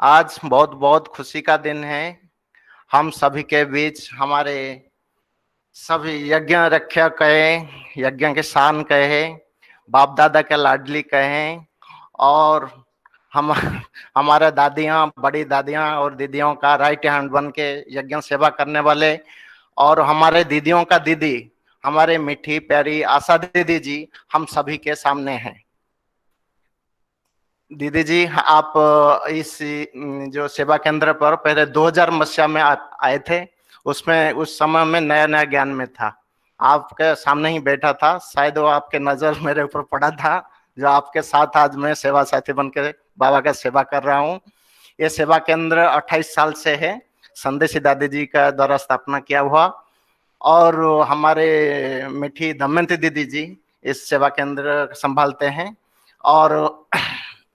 आज बहुत बहुत खुशी का दिन है। हम सभी के बीच हमारे सभी यज्ञ रक्षक कहे, यज्ञ के शान कहे, बाप दादा के लाडली कहे और हम हमारे दादियाँ, बड़ी दादियाँ और दीदियों का राइट हैंड बन के यज्ञ सेवा करने वाले और हमारे दीदियों का दीदी, हमारे मीठी प्यारी आशा दीदी जी हम सभी के सामने हैं। दीदी जी, आप इस जो सेवा केंद्र पर पहले 2000 मसीहा में आए थे। उसमें उस समय में नया नया ज्ञान में था, आपके सामने ही बैठा था। शायद वो आपके नजर मेरे ऊपर पड़ा था, जो आपके साथ आज मैं सेवा साथी बन के बाबा का सेवा कर रहा हूँ। ये सेवा केंद्र 28 साल से है, संदेशी दादी जी का द्वारा स्थापना किया हुआ। और हमारे मीठी दमयंती दीदी जी इस सेवा केंद्र संभालते हैं। और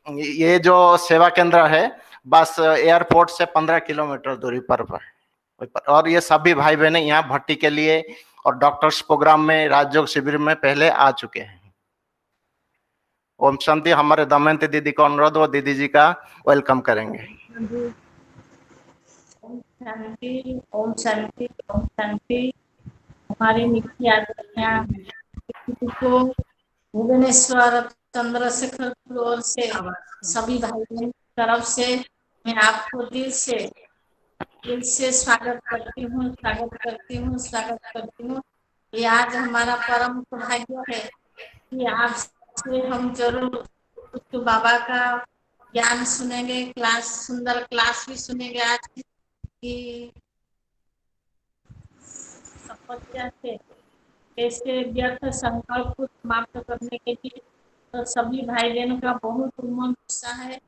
ये जो सेवा केंद्र है बस एयरपोर्ट से 15 किलोमीटर दूरी पर है। और ये सभी भाई बहने यहाँ भर्ती के लिए और डॉक्टर्स प्रोग्राम में, राजयोग शिविर में पहले आ चुके हैं। ओम शांति। हमारे दमयंती दीदी का अनुरोध, वो दीदी जी का वेलकम करेंगे। ओम शांति, ओम शांति, ओम शांति। हमारी मीठी आदरणीय को भुवनेश्वर चंद्रशेखर ओर से सभी भाई बहन की तरफ से मैं आपको दिल से स्वागत करती हूँ, स्वागत करती हूँ। ये आज हमारा परम सौभाग्य है कि आपसे हम जरूर कुछ बाबा का ज्ञान सुनेंगे, सुंदर क्लास भी सुनेंगे आज की तपस्या से कैसे व्यर्थ संकल्प को समाप्त करने के लिए। तो सभी भाई बहनों का बहुत उमंग उत्साह है।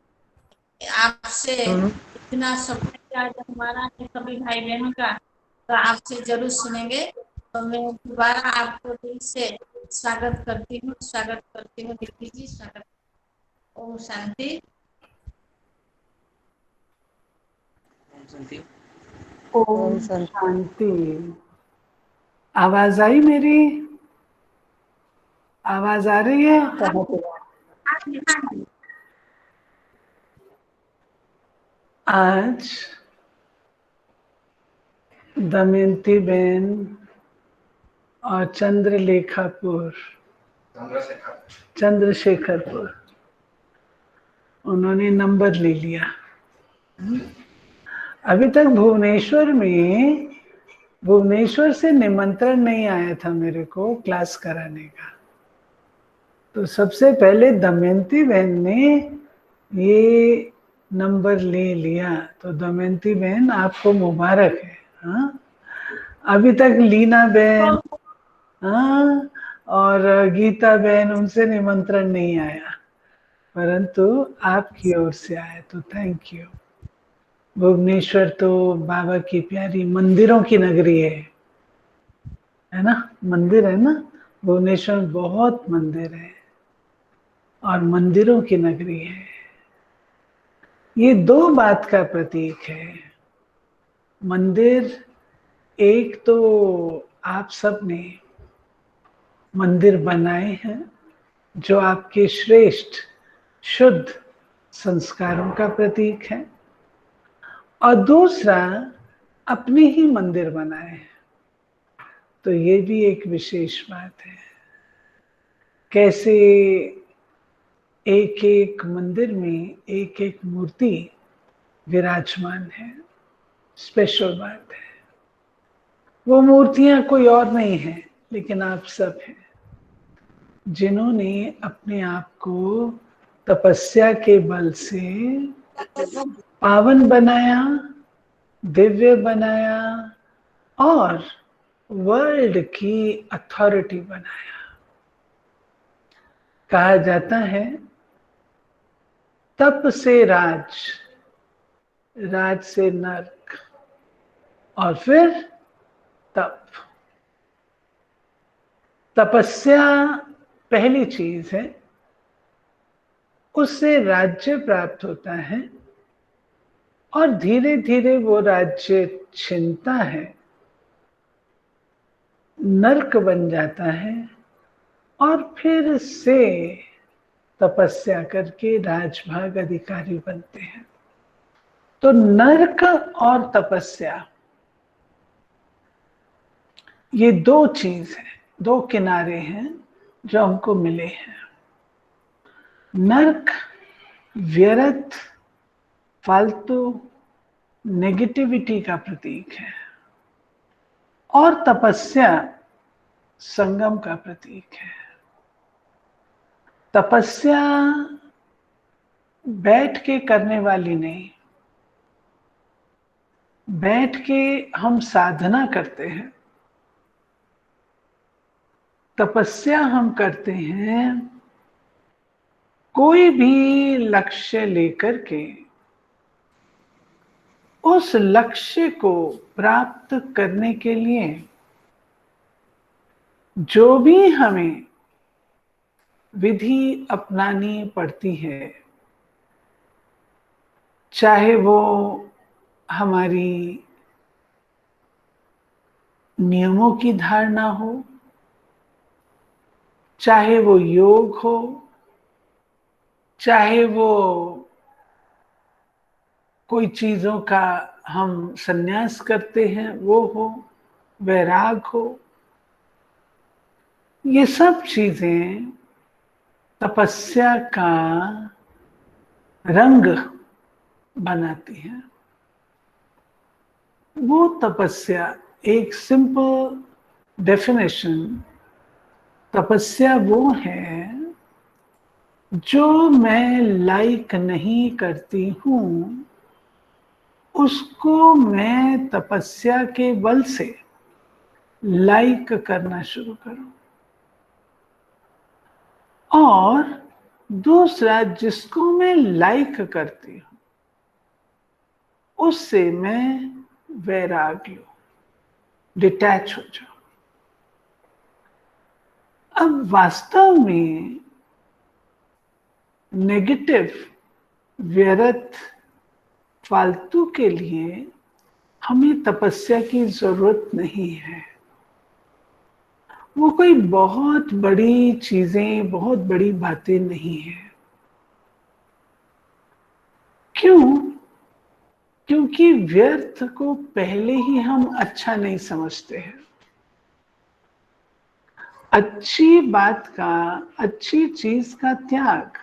आपसे इतना सौभाग्य आज हमारा है सभी भाई बहनों का, तो आपसे जरूर सुनेंगे। तो मैं दोबारा आपको दिल से स्वागत करती हूँ दीदी जी, स्वागत। ओम शांति। ओम शांति। आवाज आई मेरी? आवाज आ रही है? आज दमयंती बहन और चंद्रशेखरपुर उन्होंने नंबर ले लिया। अभी तक भुवनेश्वर से निमंत्रण नहीं आया था मेरे को क्लास कराने का। तो सबसे पहले दमयंती बहन ने ये नंबर ले लिया, तो दमयंती बहन आपको मुबारक है। हाँ, अभी तक लीना बहन, हाँ, और गीता बहन, उनसे निमंत्रण नहीं आया, परंतु आपकी ओर से आया, तो थैंक यू। भुवनेश्वर तो बाबा की प्यारी मंदिरों की नगरी है ना? मंदिर है ना, भुवनेश्वर बहुत मंदिर है और मंदिरों की नगरी है। ये दो बात का प्रतीक है। मंदिर, एक तो आप सब ने मंदिर बनाए हैं जो आपके श्रेष्ठ शुद्ध संस्कारों का प्रतीक है, और दूसरा अपने ही मंदिर बनाए हैं, तो ये भी एक विशेष बात है। कैसे एक एक मंदिर में एक एक मूर्ति विराजमान है, स्पेशल बात है। वो मूर्तियां कोई और नहीं है, लेकिन आप सब हैं, जिन्होंने अपने आप को तपस्या के बल से पावन बनाया, दिव्य बनाया और वर्ल्ड की अथॉरिटी बनाया। कहा जाता है तप से राज, राज से नर्क, और फिर तप। तपस्या पहली चीज है, उससे राज्य प्राप्त होता है और धीरे धीरे वो राज्य छिनता है, नर्क बन जाता है, और फिर से तपस्या करके राजभाग अधिकारी बनते हैं। तो नर्क और तपस्या ये दो चीज है, दो किनारे हैं जो हमको मिले हैं। नर्क व्यर्थ, फालतू, नेगेटिविटी का प्रतीक है और तपस्या संगम का प्रतीक है। तपस्या बैठ के करने वाली नहीं, बैठ के हम साधना करते हैं। तपस्या हम करते हैं कोई भी लक्ष्य लेकर के उस लक्ष्य को प्राप्त करने के लिए जो भी हमें विधि अपनानी पड़ती है, चाहे वो हमारी नियमों की धारणा हो, चाहे वो योग हो, चाहे वो कोई चीजों का हम संन्यास करते हैं वो हो, वैराग हो, ये सब चीजें तपस्या का रंग बनाती हैं। वो तपस्या, एक सिंपल डेफिनेशन, तपस्या वो है जो मैं लाइक नहीं करती हूं उसको मैं तपस्या के बल से लाइक करना शुरू करूं, और दूसरा जिसको मैं लाइक करती हूं उससे मैं वैराग लूं, डिटैच हो जाऊं। अब वास्तव में नेगेटिव, व्यर्थ, फालतू के लिए हमें तपस्या की जरूरत नहीं है। वो कोई बहुत बड़ी चीजें, बहुत बड़ी बातें नहीं है। क्यों? क्योंकि व्यर्थ को पहले ही हम अच्छा नहीं समझते हैं। अच्छी बात का, अच्छी चीज का त्याग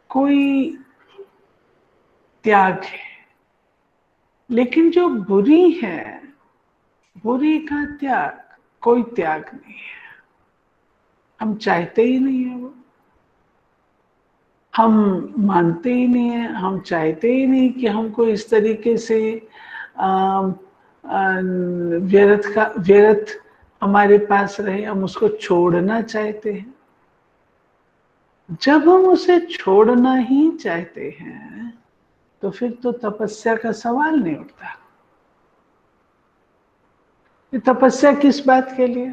कोई त्याग है, लेकिन जो बुरी है, बुरी का त्याग कोई त्याग नहीं है। हम चाहते ही नहीं है, वो हम मानते ही नहीं है, हम चाहते ही नहीं कि हमको इस तरीके से व्यर्थ हमारे पास रहे, हम उसको छोड़ना चाहते हैं। जब हम उसे छोड़ना ही चाहते हैं तो फिर तो तपस्या का सवाल नहीं उठता। ये तपस्या किस बात के लिए?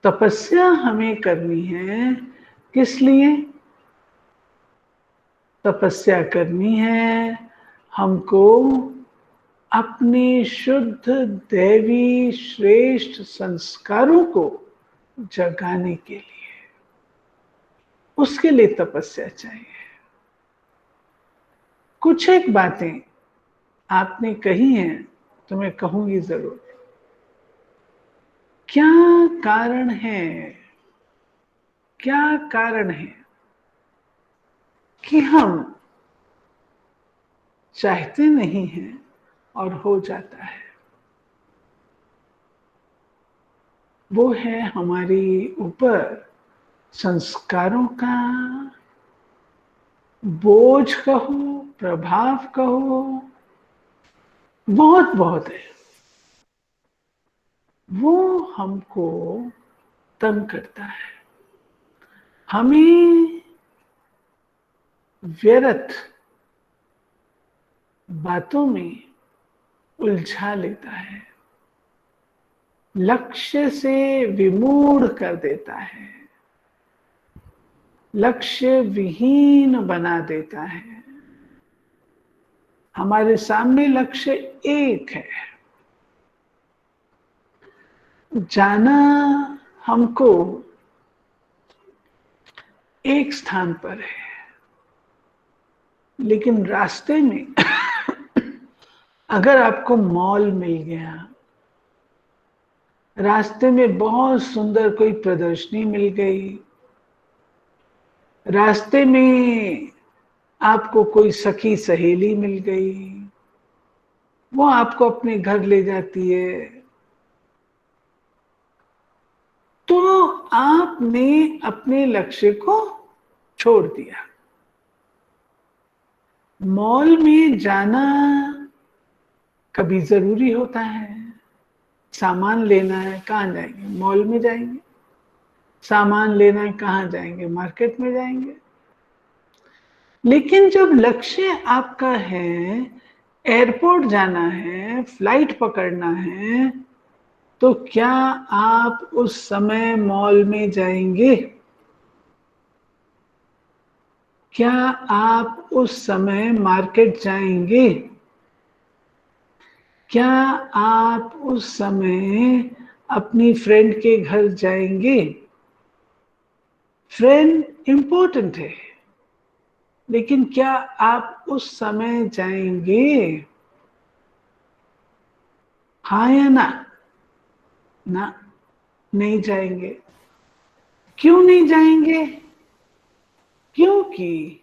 तपस्या हमें करनी है किस लिए? तपस्या करनी है हमको अपने शुद्ध दैवी श्रेष्ठ संस्कारों को जगाने के लिए। उसके लिए तपस्या चाहिए। कुछ एक बातें आपने कही हैं तो मैं कहूंगी जरूर। क्या कारण है, क्या कारण है कि हम चाहते नहीं हैं और हो जाता है? वो है हमारी ऊपर संस्कारों का बोझ कहो, प्रभाव कहो, बहुत बहुत है। वो हमको तंग करता है, हमें व्यर्थ बातों में उलझा लेता है, लक्ष्य से विमूढ़ कर देता है, लक्ष्य विहीन बना देता है। हमारे सामने लक्ष्य एक है, जाना हमको एक स्थान पर है, लेकिन रास्ते में अगर आपको मॉल मिल गया, रास्ते में बहुत सुंदर कोई प्रदर्शनी मिल गई, रास्ते में आपको कोई सखी सहेली मिल गई, वो आपको अपने घर ले जाती है, तो आपने अपने लक्ष्य को छोड़ दिया। मॉल में जाना कभी जरूरी होता है, सामान लेना है कहाँ जाएंगे? मॉल में जाएंगे। सामान लेना है कहाँ जाएंगे? मार्केट में जाएंगे। लेकिन जब लक्ष्य आपका है, एयरपोर्ट जाना है, फ्लाइट पकड़ना है, तो क्या आप उस समय मॉल में जाएंगे? क्या आप उस समय मार्केट जाएंगे? क्या आप उस समय अपनी फ्रेंड के घर जाएंगे? फ्रेंड इंपॉर्टेंट है, लेकिन क्या आप उस समय जाएंगे? हाँ या ना? ना, नहीं जाएंगे। क्यों नहीं जाएंगे? क्योंकि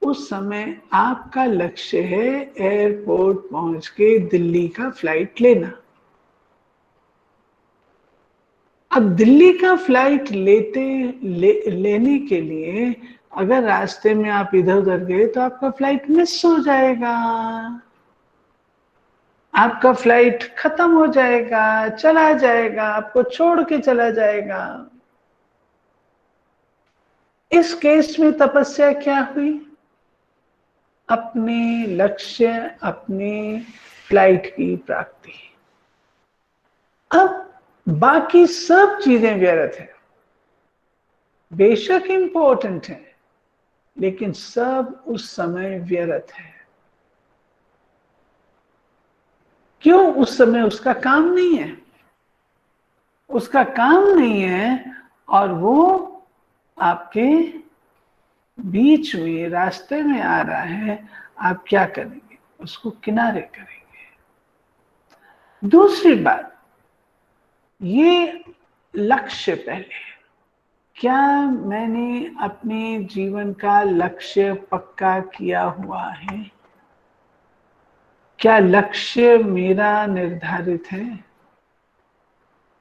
उस समय आपका लक्ष्य है एयरपोर्ट पहुंच के दिल्ली का फ्लाइट लेना। अब दिल्ली का फ्लाइट लेने के लिए अगर रास्ते में आप इधर उधर गए तो आपका फ्लाइट मिस हो जाएगा, आपका फ्लाइट खत्म हो जाएगा, चला जाएगा, आपको छोड़ के चला जाएगा। इस केस में तपस्या क्या हुई? अपने लक्ष्य, अपने फ्लाइट की प्राप्ति। अब बाकी सब चीजें व्यर्थ है, बेशक इंपॉर्टेंट है, लेकिन सब उस समय व्यर्थ है। क्यों? उस समय उसका काम नहीं है, उसका काम नहीं है, और वो आपके बीच में रास्ते में आ रहा है। आप क्या करेंगे? उसको किनारे करेंगे। दूसरी बात, ये लक्ष्य पहले, क्या मैंने अपने जीवन का लक्ष्य पक्का किया हुआ है? क्या लक्ष्य मेरा निर्धारित है?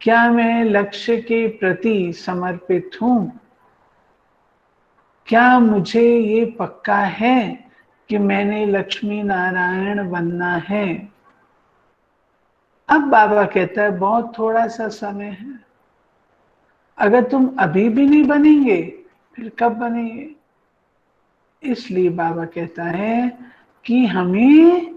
क्या मैं लक्ष्य के प्रति समर्पित हूं? क्या मुझे ये पक्का है कि मैंने लक्ष्मी नारायण बनना है? अब बाबा कहता है बहुत थोड़ा सा समय है, अगर तुम अभी भी नहीं बनेंगे फिर कब बनेंगे? इसलिए बाबा कहता है कि हमें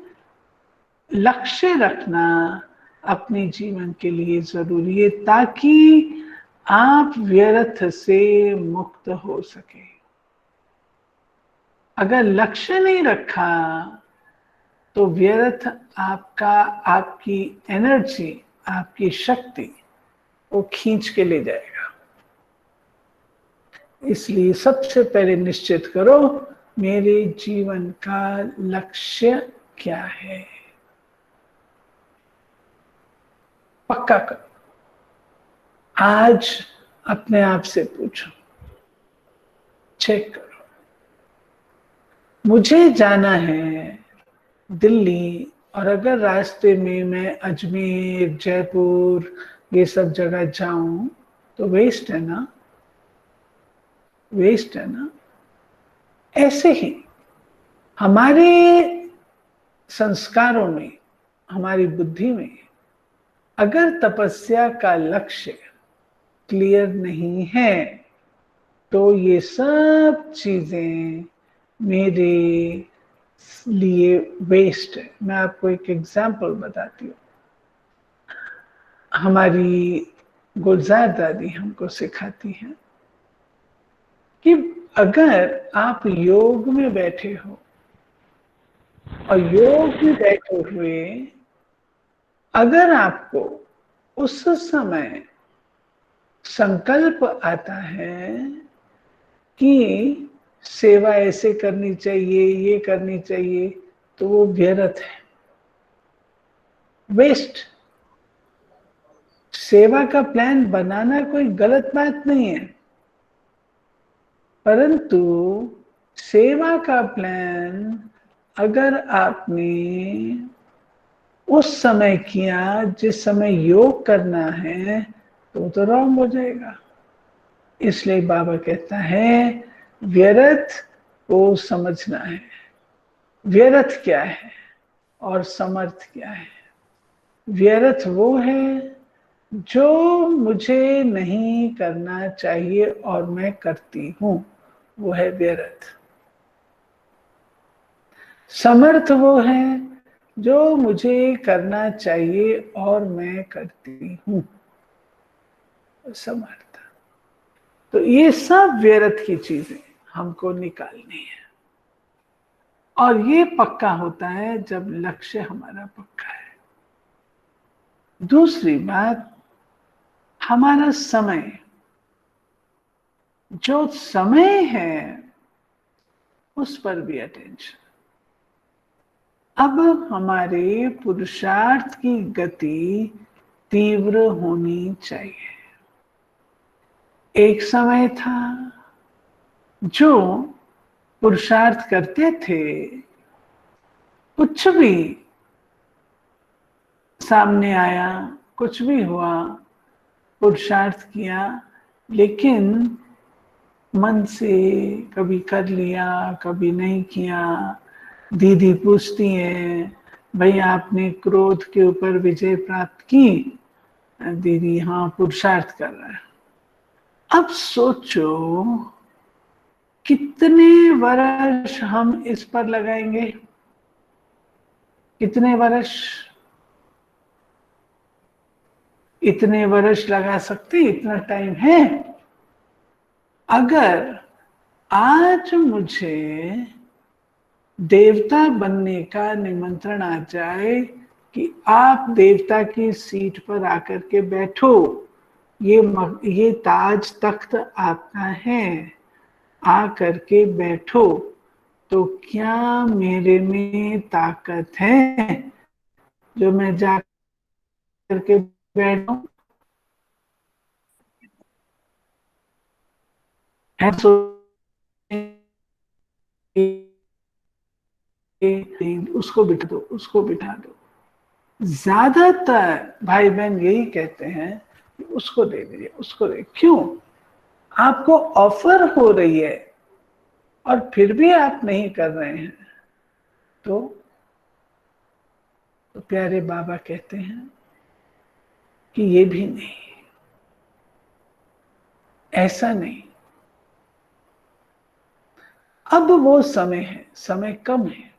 लक्ष्य रखना अपने जीवन के लिए जरूरी है, ताकि आप व्यर्थ से मुक्त हो सके। अगर लक्ष्य नहीं रखा तो व्यर्थ आपका, आपकी एनर्जी, आपकी शक्ति वो खींच के ले जाएगा। इसलिए सबसे पहले निश्चित करो मेरे जीवन का लक्ष्य क्या है, पक्का करो। आज अपने आप से पूछो, चेक करो, मुझे जाना है दिल्ली, और अगर रास्ते में मैं अजमेर, जयपुर ये सब जगह जाऊं तो वेस्ट है ना? वेस्ट है ना? ऐसे ही हमारे संस्कारों में, हमारी बुद्धि में अगर तपस्या का लक्ष्य क्लियर नहीं है तो ये सब चीजें मेरे लिए वेस्ट है। मैं आपको एक एग्जाम्पल बताती हूँ। हमारी गुलजार दादी हमको सिखाती हैं कि अगर आप योग में बैठे हो और योग में बैठे हुए अगर आपको उस समय संकल्प आता है कि सेवा ऐसे करनी चाहिए, ये करनी चाहिए, तो वो व्यर्थ है, वेस्ट। सेवा का प्लान बनाना कोई गलत बात नहीं है, परंतु सेवा का प्लान अगर आपने उस समय किया जिस समय योग करना है, तो रॉन्ग हो जाएगा। इसलिए बाबा कहता है व्यर्थ को समझना है, व्यर्थ क्या है और समर्थ क्या है। व्यर्थ वो है जो मुझे नहीं करना चाहिए और मैं करती हूं, वो है व्यर्थ। समर्थ वो है जो मुझे करना चाहिए और मैं करती हूं, समर्थ। तो ये सब व्यर्थ की चीजें हमको निकालनी है, और ये पक्का होता है जब लक्ष्य हमारा पक्का है। दूसरी बात, हमारा समय, जो समय है उस पर भी अटेंशन। अब हमारे पुरुषार्थ की गति तीव्र होनी चाहिए। एक समय था जो पुरुषार्थ करते थे, कुछ भी सामने आया, कुछ भी हुआ, पुरुषार्थ किया, लेकिन मन से कभी कर लिया, कभी नहीं किया। दीदी पूछती है, भाई आपने क्रोध के ऊपर विजय प्राप्त की? दीदी हाँ, पुरुषार्थ कर रहा है। अब सोचो कितने वर्ष हम इस पर लगाएंगे, कितने वर्ष? इतने वर्ष लगा सकते, इतना टाइम है। अगर आज मुझे देवता बनने का निमंत्रण आ जाए कि आप देवता की सीट पर आकर के बैठो, ये ताज तख्त आपका है, आ करके बैठो, तो क्या मेरे में ताकत है जो मैं जा करके बैठूं? है उसको बिठा दो, उसको बिठा दो। ज्यादातर भाई बहन यही कहते हैं कि उसको दे दीजिए, उसको दे। क्यों? आपको ऑफर हो रही है और फिर भी आप नहीं कर रहे हैं, तो प्यारे बाबा कहते हैं कि ये भी नहीं, ऐसा नहीं। अब वो समय है, समय कम है,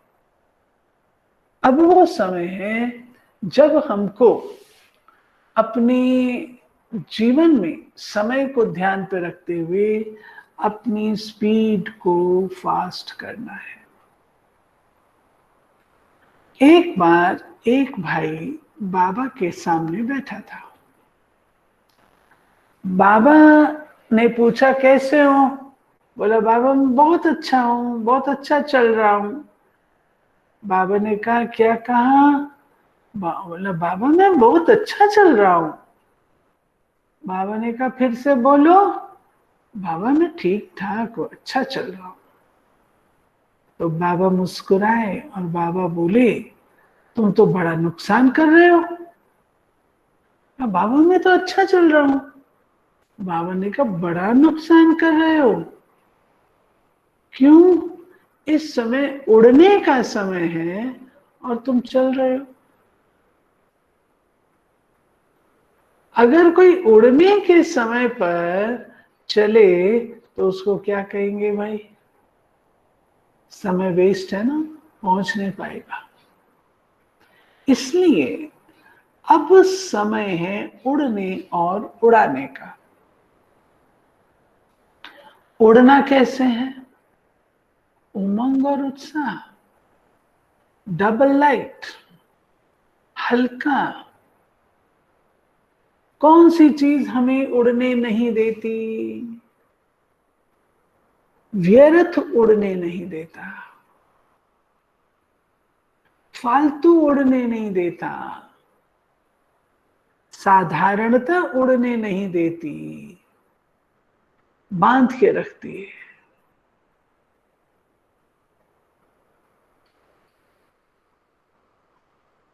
अब वो समय है जब हमको अपने जीवन में समय को ध्यान पर रखते हुए अपनी स्पीड को फास्ट करना है। एक बार एक भाई बाबा के सामने बैठा था। बाबा ने पूछा कैसे हो? बोला बाबा मैं बहुत अच्छा हूं, बहुत अच्छा चल रहा हूं। बाबा ने कहा क्या कहा? बोला बाबा मैं बहुत अच्छा चल रहा हूं। बाबा ने कहा फिर से बोलो। बाबा मैं ठीक ठाक अच्छा चल रहा हूं। तो बाबा मुस्कुराए और बाबा बोले तुम तो बड़ा नुकसान कर रहे हो। बाबा मैं तो अच्छा चल रहा हूं। बाबा ने कहा बड़ा नुकसान कर रहे हो। क्यों? इस समय उड़ने का समय है और तुम चल रहे हो। अगर कोई उड़ने के समय पर चले तो उसको क्या कहेंगे भाई? समय वेस्ट है ना, पहुंच नहीं पाएगा। इसलिए अब समय है उड़ने और उड़ाने का। उड़ना कैसे है? उमंग और उत्साह, डबल लाइट, हल्का। कौन सी चीज हमें उड़ने नहीं देती? व्यर्थ उड़ने नहीं देता, फालतू उड़ने नहीं देता, साधारणता उड़ने नहीं देती, बांध के रखती है।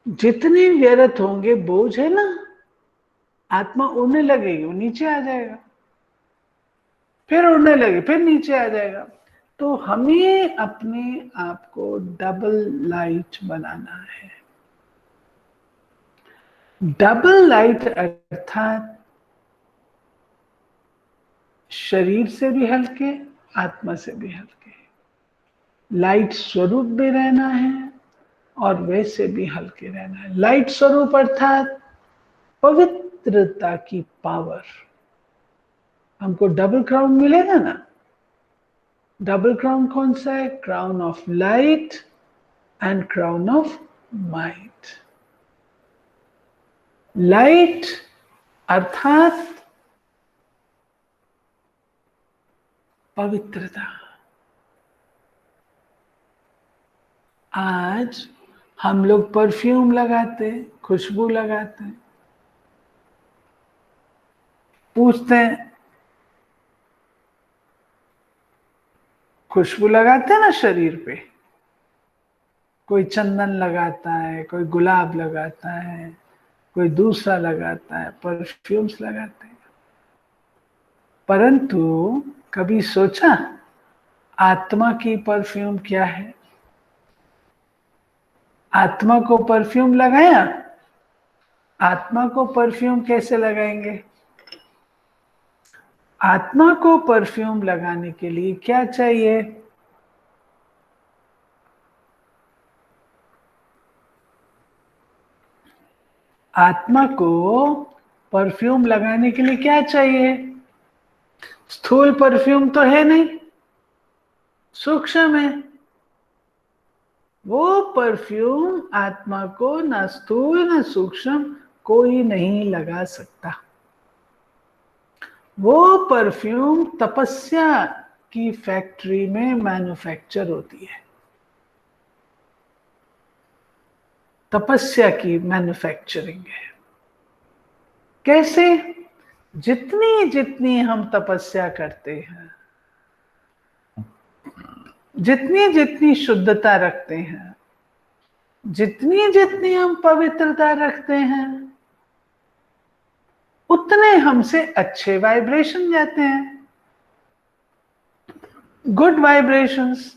जितने व्यर्थ होंगे, बोझ है ना, आत्मा उड़ने लगेगी, वो नीचे आ जाएगा, फिर उड़ने लगे, फिर नीचे आ जाएगा। तो हमें अपने आप को डबल लाइट बनाना है। डबल लाइट अर्थात शरीर से भी हल्के, आत्मा से भी हल्के, लाइट स्वरूप भी रहना है और वैसे भी हल्के रहना है। लाइट स्वरूप अर्थात पवित्रता की पावर। हमको डबल क्राउन मिलेगा ना। डबल क्राउन कौन सा है? Crown of light and crown of might. Light अर्थात पवित्रता। आज हम लोग परफ्यूम लगाते, खुशबू लगाते, पूछते हैं, खुशबू लगाते हैं ना शरीर पे, कोई चंदन लगाता है, कोई गुलाब लगाता है, कोई दूसरा लगाता है, परफ्यूम्स लगाते हैं। परंतु कभी सोचा आत्मा की परफ्यूम क्या है? आत्मा को परफ्यूम लगाया, आत्मा को परफ्यूम कैसे लगाएंगे? आत्मा को परफ्यूम लगाने के लिए क्या चाहिए? आत्मा को परफ्यूम लगाने के लिए क्या चाहिए? स्थूल परफ्यूम तो है नहीं, सूक्ष्म है। वो परफ्यूम आत्मा को ना स्थूल ना सूक्ष्म कोई नहीं लगा सकता। वो परफ्यूम तपस्या की फैक्ट्री में मैन्युफैक्चर होती है। तपस्या की मैन्युफैक्चरिंग है। कैसे? जितनी जितनी हम तपस्या करते हैं, जितनी जितनी शुद्धता रखते हैं, जितनी जितनी हम पवित्रता रखते हैं, उतने हमसे अच्छे वाइब्रेशन जाते हैं, गुड वाइब्रेशंस,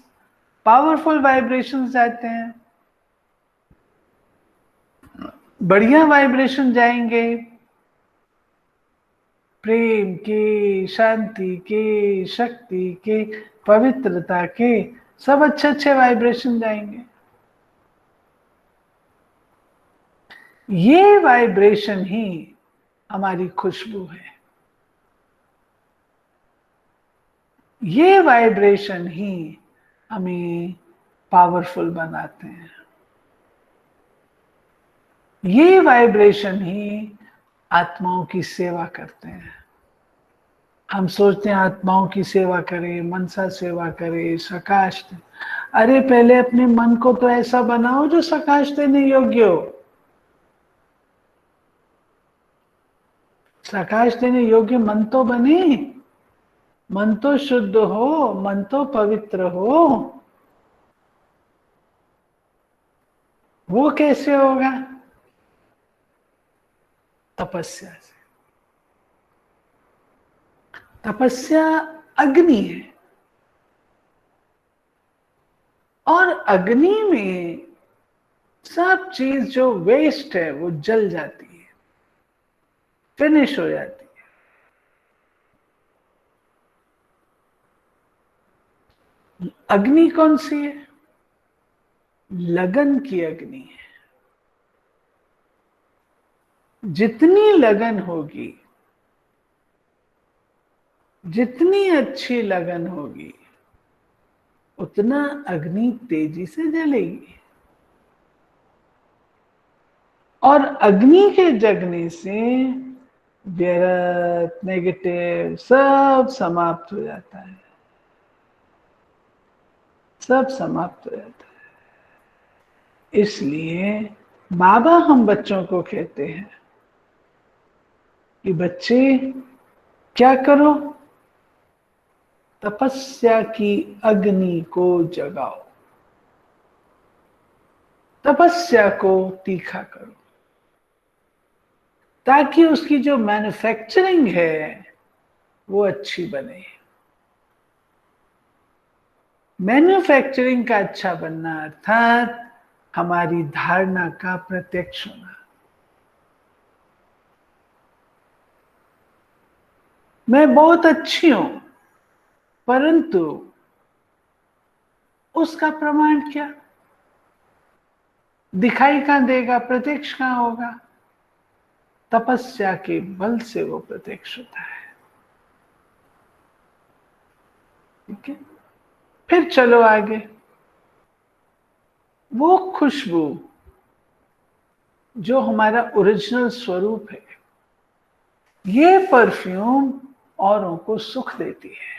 पावरफुल वाइब्रेशंस जाते हैं, बढ़िया वाइब्रेशन जाएंगे, प्रेम के, शांति के, शक्ति के, पवित्रता के, सब अच्छे अच्छे वाइब्रेशन जाएंगे। ये वाइब्रेशन ही हमारी खुशबू है। ये वाइब्रेशन ही हमें पावरफुल बनाते हैं। ये वाइब्रेशन ही आत्माओं की सेवा करते हैं। हम सोचते हैं आत्माओं की सेवा करें, मनसा सेवा करें, सकाश दें। अरे पहले अपने मन को तो ऐसा बनाओ जो सकाश देने योग्य हो। सकाश देने योग्य मन तो बने, मन तो शुद्ध हो, मन तो पवित्र हो। वो कैसे होगा? तपस्या से। तपस्या अग्नि है और अग्नि में सब चीज जो वेस्ट है वो जल जाती है, फिनिश हो जाती है। अग्नि कौन सी है? लगन की अग्नि है। जितनी लगन होगी, जितनी अच्छी लगन होगी, उतना अग्नि तेजी से जलेगी और अग्नि के जगने से व्यर्थ, नेगेटिव सब समाप्त हो जाता है। सब समाप्त हो जाता है। इसलिए बाबा हम बच्चों को कहते हैं कि बच्चे क्या करो, तपस्या की अग्नि को जगाओ, तपस्या को तीखा करो, ताकि उसकी जो मैन्युफैक्चरिंग है वो अच्छी बने। मैन्युफैक्चरिंग का अच्छा बनना अर्थात हमारी धारणा का प्रत्यक्ष होना। मैं बहुत अच्छी हूं, परंतु उसका प्रमाण क्या? दिखाई कहां देगा, प्रत्यक्ष कहां होगा? तपस्या के बल से वो प्रत्यक्ष होता है। ठीक है, फिर चलो आगे। वो खुशबू जो हमारा ओरिजिनल स्वरूप है, ये परफ्यूम औरों को सुख देती है।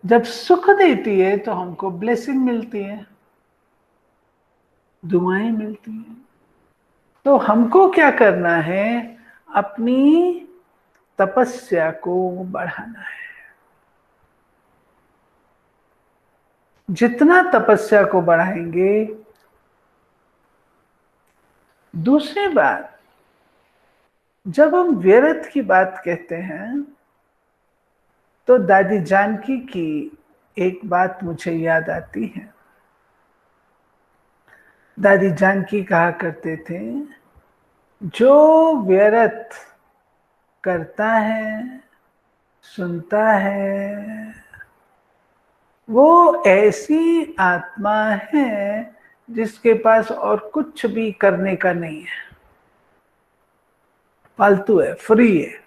जब सुख देती है तो हमको ब्लेसिंग मिलती है, दुआएं मिलती हैं। तो हमको क्या करना है? अपनी तपस्या को बढ़ाना है। जितना तपस्या को बढ़ाएंगे। दूसरी बात, जब हम व्यर्थ की बात कहते हैं तो दादी जानकी की एक बात मुझे याद आती है। दादी जानकी कहा करते थे, जो व्यर्थ करता है, सुनता है, वो ऐसी आत्मा है जिसके पास और कुछ भी करने का नहीं है, फालतू है, फ्री है।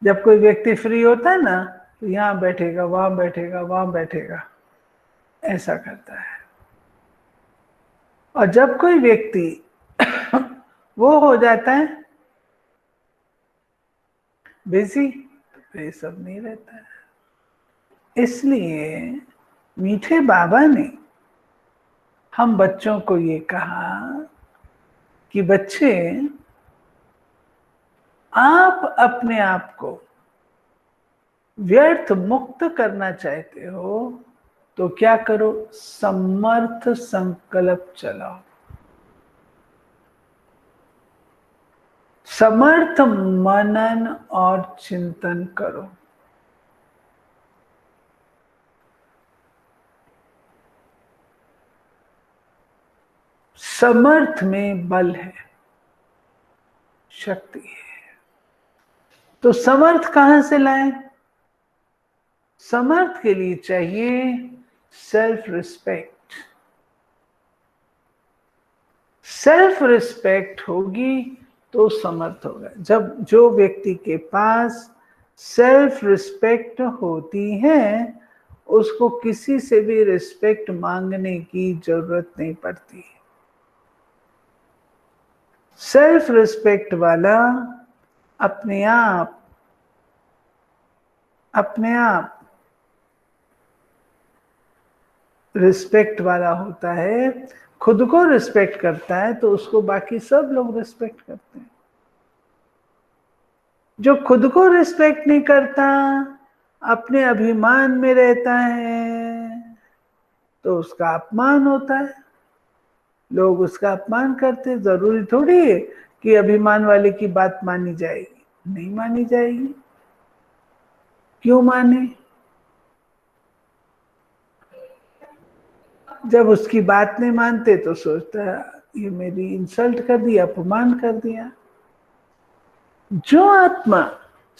जब कोई व्यक्ति फ्री होता है ना, तो यहां बैठेगा, वहां बैठेगा, वहां बैठेगा, ऐसा करता है। और जब कोई व्यक्ति वो हो जाता है बिजी, तो ये सब नहीं रहता है। इसलिए मीठे बाबा ने हम बच्चों को ये कहा कि बच्चे, आप अपने आप को व्यर्थ मुक्त करना चाहते हो तो क्या करो? समर्थ संकल्प चलाओ, समर्थ मनन और चिंतन करो। समर्थ में बल है, शक्ति है। तो समर्थ कहां से लाएं? समर्थ के लिए चाहिए सेल्फ रिस्पेक्ट। सेल्फ रिस्पेक्ट होगी तो समर्थ होगा। जब जो व्यक्ति के पास सेल्फ रिस्पेक्ट होती है, उसको किसी से भी रिस्पेक्ट मांगने की जरूरत नहीं पड़ती। सेल्फ रिस्पेक्ट वाला अपने आप रिस्पेक्ट वाला होता है। खुद को रिस्पेक्ट करता है तो उसको बाकी सब लोग रिस्पेक्ट करते हैं। जो खुद को रिस्पेक्ट नहीं करता, अपने अभिमान में रहता है, तो उसका अपमान होता है। लोग उसका अपमान करते। जरूरी थोड़ी है कि अभिमान वाले की बात मानी जाएगी, नहीं मानी जाएगी। क्यों माने? जब उसकी बात नहीं मानते तो सोचता है ये मेरी इंसल्ट कर दी, अपमान कर दिया। जो आत्मा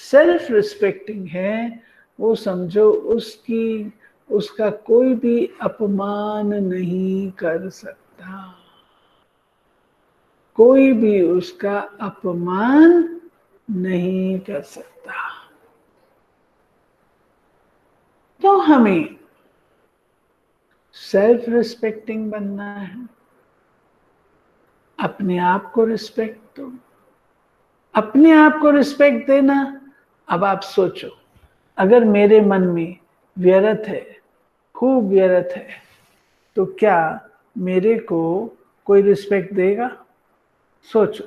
सेल्फ रिस्पेक्टिंग है, वो समझो उसका कोई भी अपमान नहीं कर सकता, कोई भी उसका अपमान नहीं कर सकता। तो हमें सेल्फ रिस्पेक्टिंग बनना है। अपने आप को रिस्पेक्ट दो। अपने आप को रिस्पेक्ट देना अब आप सोचो, अगर मेरे मन में व्यर्थ है, खूब व्यर्थ है, तो क्या मेरे को कोई रिस्पेक्ट देगा? सोचो,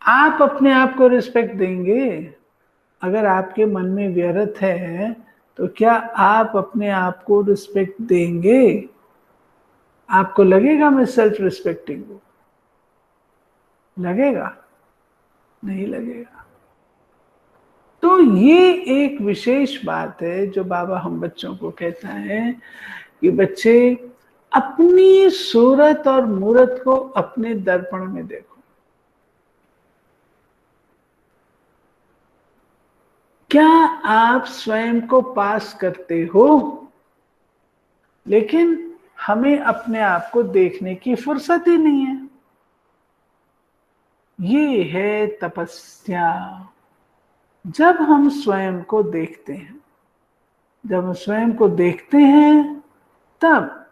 आप अपने आप को रिस्पेक्ट देंगे? अगर आपके मन में व्यर्थ है तो क्या आप अपने आप को रिस्पेक्ट देंगे? आपको लगेगा मैं सेल्फ रिस्पेक्टिंग हूं? लगेगा? नहीं लगेगा। तो ये एक विशेष बात है जो बाबा हम बच्चों को कहता है कि बच्चे अपनी सूरत और मूरत को अपने दर्पण में देखो। क्या आप स्वयं को पास करते हो? लेकिन हमें अपने आप को देखने की फुर्सत ही नहीं है। ये है तपस्या। जब हम स्वयं को देखते हैं, जब हम स्वयं को देखते हैं, तब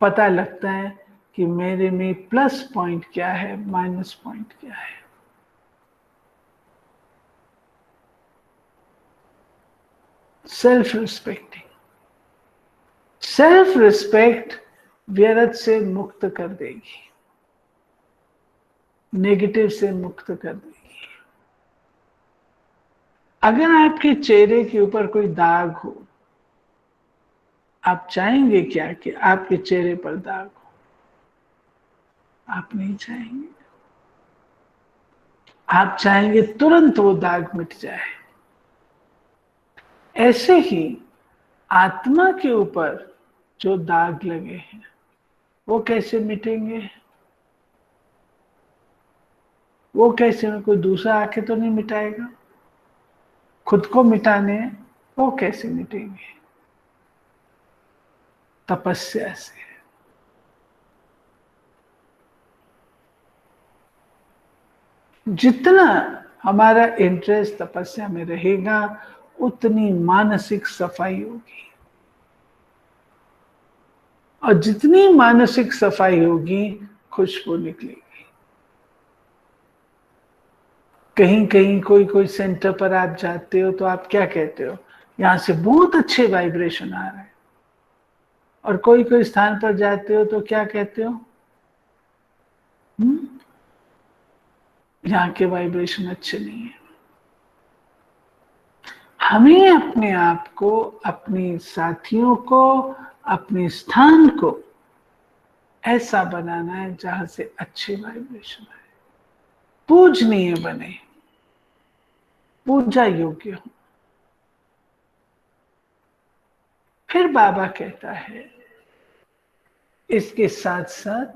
पता लगता है कि मेरे में प्लस पॉइंट क्या है, माइनस पॉइंट क्या है। सेल्फ रिस्पेक्टिंग, सेल्फ रिस्पेक्ट व्यर्थ से मुक्त कर देगी, नेगेटिव से मुक्त कर देगी। अगर आपके चेहरे के ऊपर कोई दाग हो, आप चाहेंगे क्या कि आपके चेहरे पर दाग हो? आप नहीं चाहेंगे। आप चाहेंगे तुरंत वो दाग मिट जाए। ऐसे ही आत्मा के ऊपर जो दाग लगे हैं वो कैसे मिटेंगे? वो कैसे? कोई दूसरा आके तो नहीं मिटाएगा। खुद को मिटाने हैं, वो कैसे मिटेंगे? तपस्या से। जितना हमारा इंटरेस्ट तपस्या में रहेगा, उतनी मानसिक सफाई होगी, और जितनी मानसिक सफाई होगी, खुशबू निकलेगी। कहीं कहीं कोई कोई सेंटर पर आप जाते हो तो आप क्या कहते हो? यहां से बहुत अच्छे वाइब्रेशन आ रहे हैं। और कोई कोई स्थान पर जाते हो तो क्या कहते हो? यहाँ के वाइब्रेशन अच्छे नहीं है। हमें अपने आप को, अपने साथियों को, अपने स्थान को ऐसा बनाना है जहां से अच्छे वाइब्रेशन आए, पूजनीय बने, पूजा योग्य हो। फिर बाबा कहता है इसके साथ साथ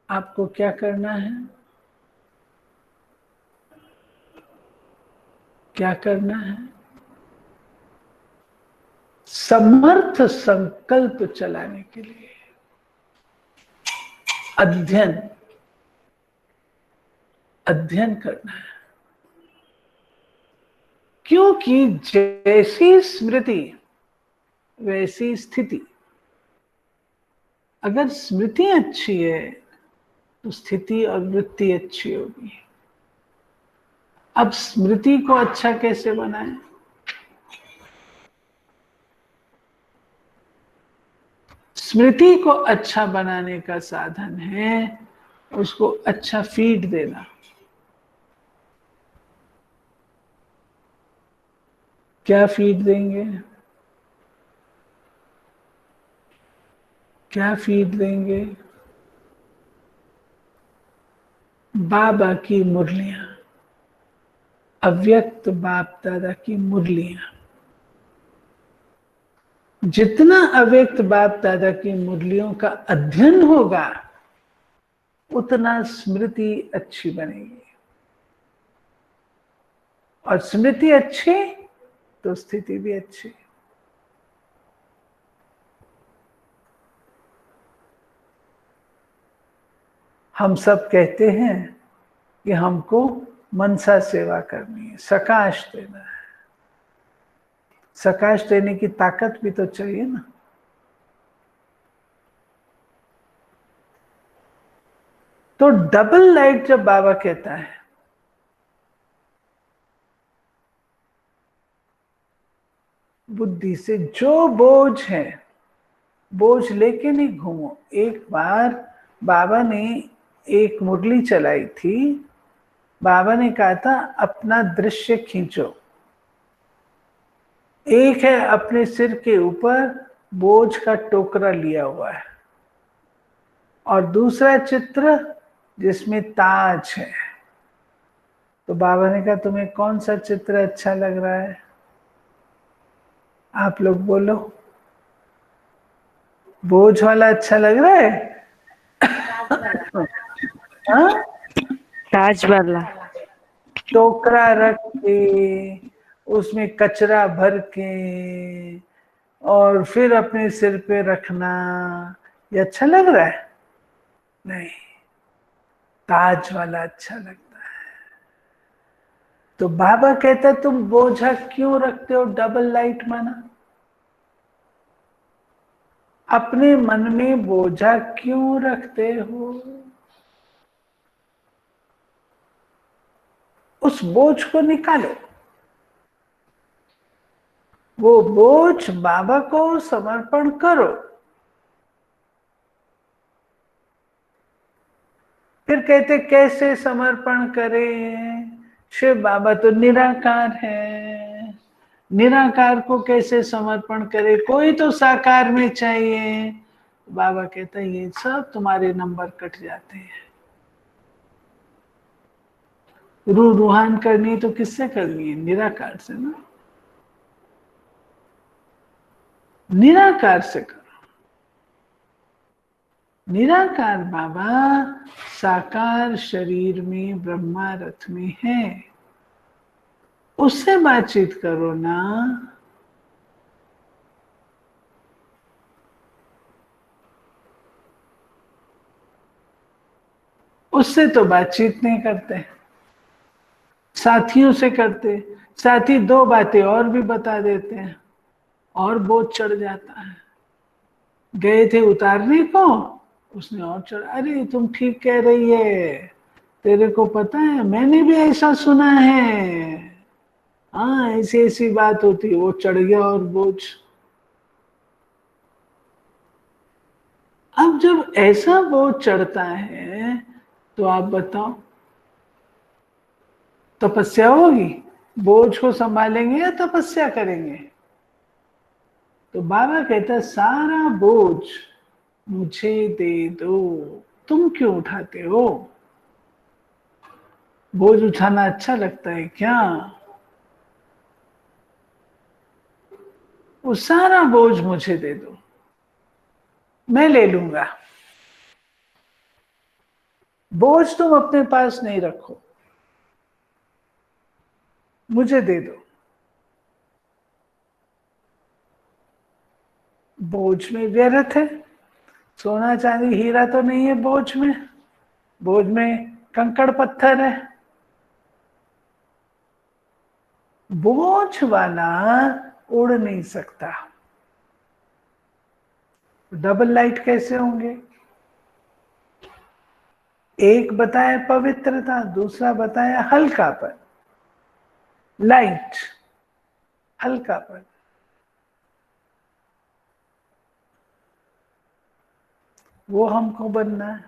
आपको क्या करना है? क्या करना है? समर्थ संकल्प चलाने के लिए अध्ययन, अध्ययन करना है। क्योंकि जैसी स्मृति वैसी स्थिति। अगर स्मृति अच्छी है तो स्थिति और वृत्ति अच्छी होगी। अब स्मृति को अच्छा कैसे बनाएं? स्मृति को अच्छा बनाने का साधन है उसको अच्छा फीड देना। क्या फीड देंगे? क्या फीड देंगे? बाबा की मुरलियां, अव्यक्त बाप दादा की मुरलियां। जितना अव्यक्त बाप दादा की मुरलियों का अध्ययन होगा, उतना स्मृति अच्छी बनेगी, और स्मृति अच्छी तो स्थिति भी अच्छी। हम सब कहते हैं कि हमको मनसा सेवा करनी है, सकाश देना है। सकाश देने की ताकत भी तो चाहिए ना। तो डबल लाइट जब बाबा कहता है, बुद्धि से जो बोझ है बोझ लेके नहीं घूमो। एक बार बाबा ने एक मुरली चलाई थी, बाबा ने कहा था अपना दृश्य खींचो। एक है अपने सिर के ऊपर बोझ का टोकरा लिया हुआ है, और दूसरा चित्र जिसमें ताज है। तो बाबा ने कहा तुम्हें कौन सा चित्र अच्छा लग रहा है? आप लोग बोलो। बोझ वाला अच्छा लग रहा है? हाँ? ताज वाला। टोकरा रख के उसमें कचरा भर के और फिर अपने सिर पे रखना, ये अच्छा लग रहा है? नहीं, ताज वाला अच्छा लगता है। तो बाबा कहता है तुम बोझा क्यों रखते हो डबल लाइट माना? अपने मन में बोझा क्यों रखते हो? उस बोझ को निकालो। वो बोझ बाबा को समर्पण करो। फिर कहते कैसे समर्पण करें? शिव बाबा तो निराकार है, निराकार को कैसे समर्पण करे? कोई तो साकार में चाहिए। बाबा कहते हैं ये सब तुम्हारे नंबर कट जाते हैं। रूहान करनी है तो किससे करनी है? निराकार से ना, निराकार से करो। निराकार बाबा साकार शरीर में ब्रह्मा रथ में है, उससे बातचीत करो ना। उससे तो बातचीत नहीं करते, साथियों से करते। साथी दो बातें और भी बता देते हैं और बोझ चढ़ जाता है। गए थे उतारने को, उसने और चढ़, अरे तुम ठीक कह रही है, तेरे को पता है मैंने भी ऐसा सुना है, हाँ ऐसी ऐसी बात होती है। वो चढ़ गया और बोझ। अब जब ऐसा बोझ चढ़ता है तो आप बताओ तपस्या होगी? बोझ को संभालेंगे या तपस्या करेंगे? तो बाबा कहता है सारा बोझ मुझे दे दो, तुम क्यों उठाते हो? बोझ उठाना अच्छा लगता है क्या? वो सारा बोझ मुझे दे दो, मैं ले लूंगा। बोझ तुम अपने पास नहीं रखो, मुझे दे दो। बोझ में व्यर्थ है, सोना चांदी हीरा तो नहीं है बोझ में। बोझ में कंकड़ पत्थर है। बोझ वाला उड़ नहीं सकता। डबल लाइट कैसे होंगे? एक बताया पवित्रता, दूसरा बताया हल्कापन। लाइट, हल्कापन। वो हमको बनना है।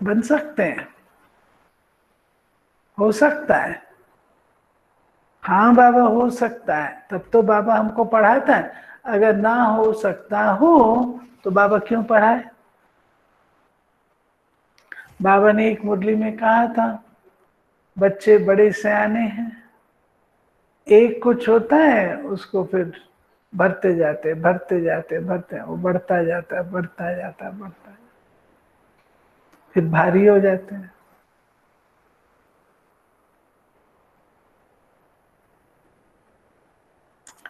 बन सकते हैं, हो सकता है। हाँ बाबा हो सकता है, तब तो बाबा हमको पढ़ाता है। अगर ना हो सकता हो तो बाबा क्यों पढ़ाए? बाबा ने एक मुरली में कहा था बच्चे बड़े सयाने हैं, एक कुछ होता है उसको फिर भरते जाते भरते जाते भरते, वो बढ़ता जाता है बढ़ता जाता है बढ़ता जाता, फिर भारी हो जाते हैं।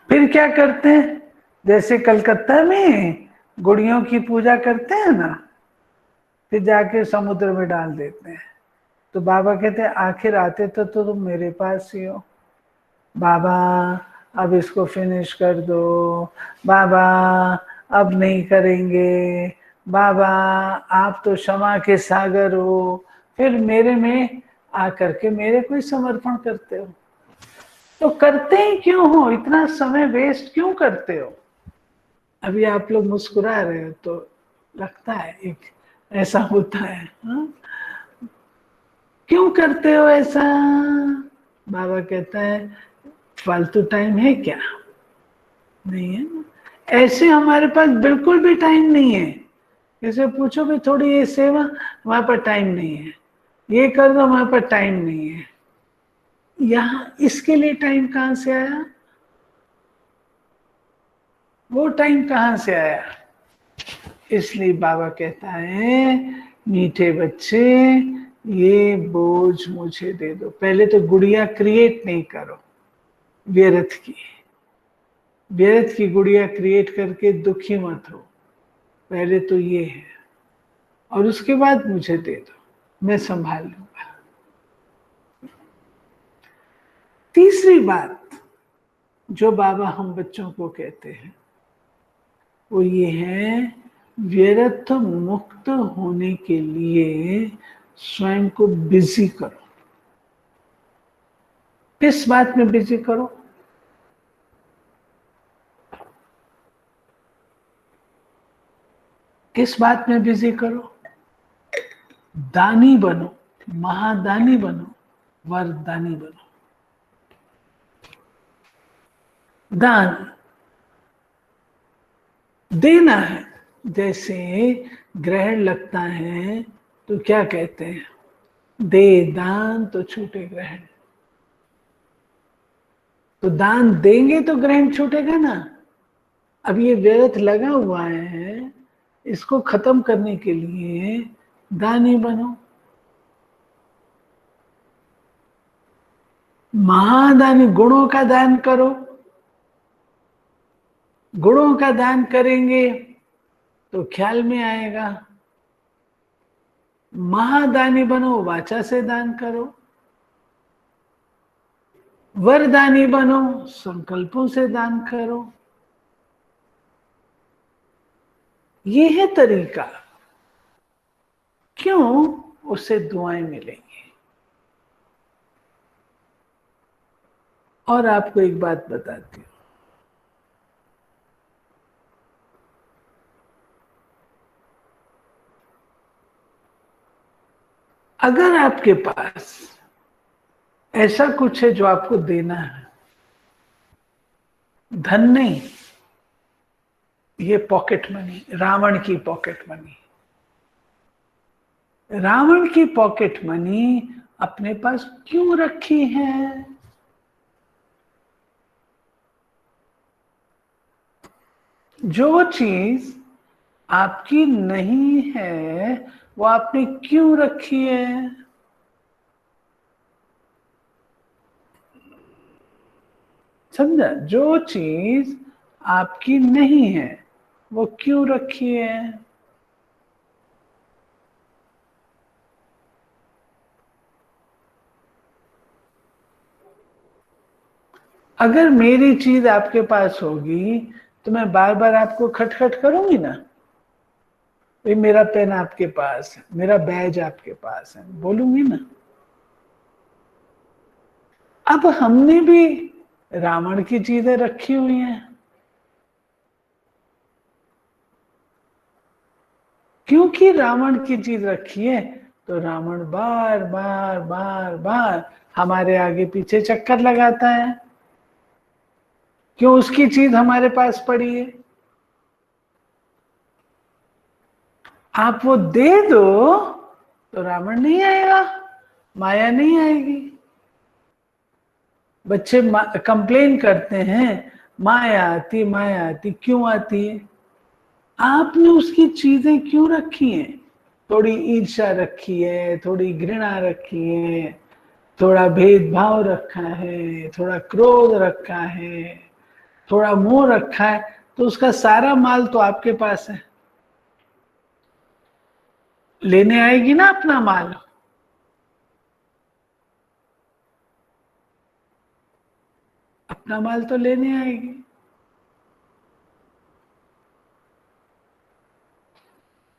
फिर क्या करते हैं? जैसे कलकत्ता में गुड़ियों की पूजा करते हैं ना, फिर जाके समुद्र में डाल देते हैं। तो बाबा कहते हैं आखिर आते तो तुम मेरे पास ही हो। बाबा अब इसको फिनिश कर दो, बाबा अब नहीं करेंगे, बाबा आप तो क्षमा के सागर हो, फिर मेरे में आकर के मेरे को ही समर्पण करते हो। तो करते ही क्यों हो, इतना समय वेस्ट क्यों करते हो? अभी आप लोग मुस्कुरा रहे हो तो लगता है एक ऐसा होता है, हाँ? क्यों करते हो ऐसा? बाबा कहता है फालतू टाइम है क्या? नहीं है ना। ऐसे हमारे पास बिल्कुल भी टाइम नहीं है। जैसे पूछो भी थोड़ी ये सेवा, हमारे पास टाइम नहीं है, ये कर दो, हमारे पास टाइम नहीं है। यहाँ इसके लिए टाइम कहां से आया? वो टाइम कहां से आया? इसलिए बाबा कहता है मीठे बच्चे ये बोझ मुझे दे दो। पहले तो गुड़िया क्रिएट नहीं करो व्यर्थ की, व्यर्थ की गुड़िया क्रिएट करके दुखी मत हो। पहले तो ये है, और उसके बाद मुझे दे दो, मैं संभाल लूंगा। तीसरी बात जो बाबा हम बच्चों को कहते हैं वो ये है, व्यर्थ मुक्त होने के लिए स्वयं को बिजी करो। किस बात में बिजी करो? किस बात में बिजी करो? दानी बनो, महादानी बनो, वरदानी बनो। दान देना है। जैसे ग्रहण लगता है तो क्या कहते हैं? दे दान तो छूटे ग्रहण। तो दान देंगे तो ग्रहण छूटेगा ना। अब ये व्यर्थ लगा हुआ है, इसको खत्म करने के लिए दानी बनो, महादानी। गुणों का दान करो। गुणों का दान करेंगे तो ख्याल में आएगा। महादानी बनो, वाचा से दान करो। वरदानी बनो, संकल्पों से दान करो। ये है तरीका। क्यों? उससे दुआएं मिलेंगी। और आपको एक बात बताती हूं, अगर आपके पास ऐसा कुछ है जो आपको देना है, धन नहीं, ये पॉकेट मनी, रावण की पॉकेट मनी। रावण की पॉकेट मनी अपने पास क्यों रखी है? जो चीज आपकी नहीं है वो आपने क्यों रखी है? समझा? जो चीज आपकी नहीं है वो क्यों रखी है? अगर मेरी चीज आपके पास होगी तो मैं बार बार आपको खटखट करूंगी ना, भाई मेरा पेन आपके पास है, मेरा बैज आपके पास है, बोलूंगी ना। अब हमने भी रावण की चीजें रखी हुई हैं। क्योंकि रावण की चीज रखी है तो रावण बार बार बार बार हमारे आगे पीछे चक्कर लगाता है। क्यों? उसकी चीज हमारे पास पड़ी है। आप वो दे दो तो रावण नहीं आएगा, माया नहीं आएगी। बच्चे कंप्लेन करते हैं माया आती, क्यों आती है? आपने उसकी चीजें क्यों रखी हैं? थोड़ी ईर्ष्या रखी है, थोड़ी घृणा रखी है, थोड़ा भेदभाव रखा है, थोड़ा क्रोध रखा है, थोड़ा मोह रखा है, तो उसका सारा माल तो आपके पास है। लेने आएगी ना अपना माल। अपना माल तो लेने आएगी।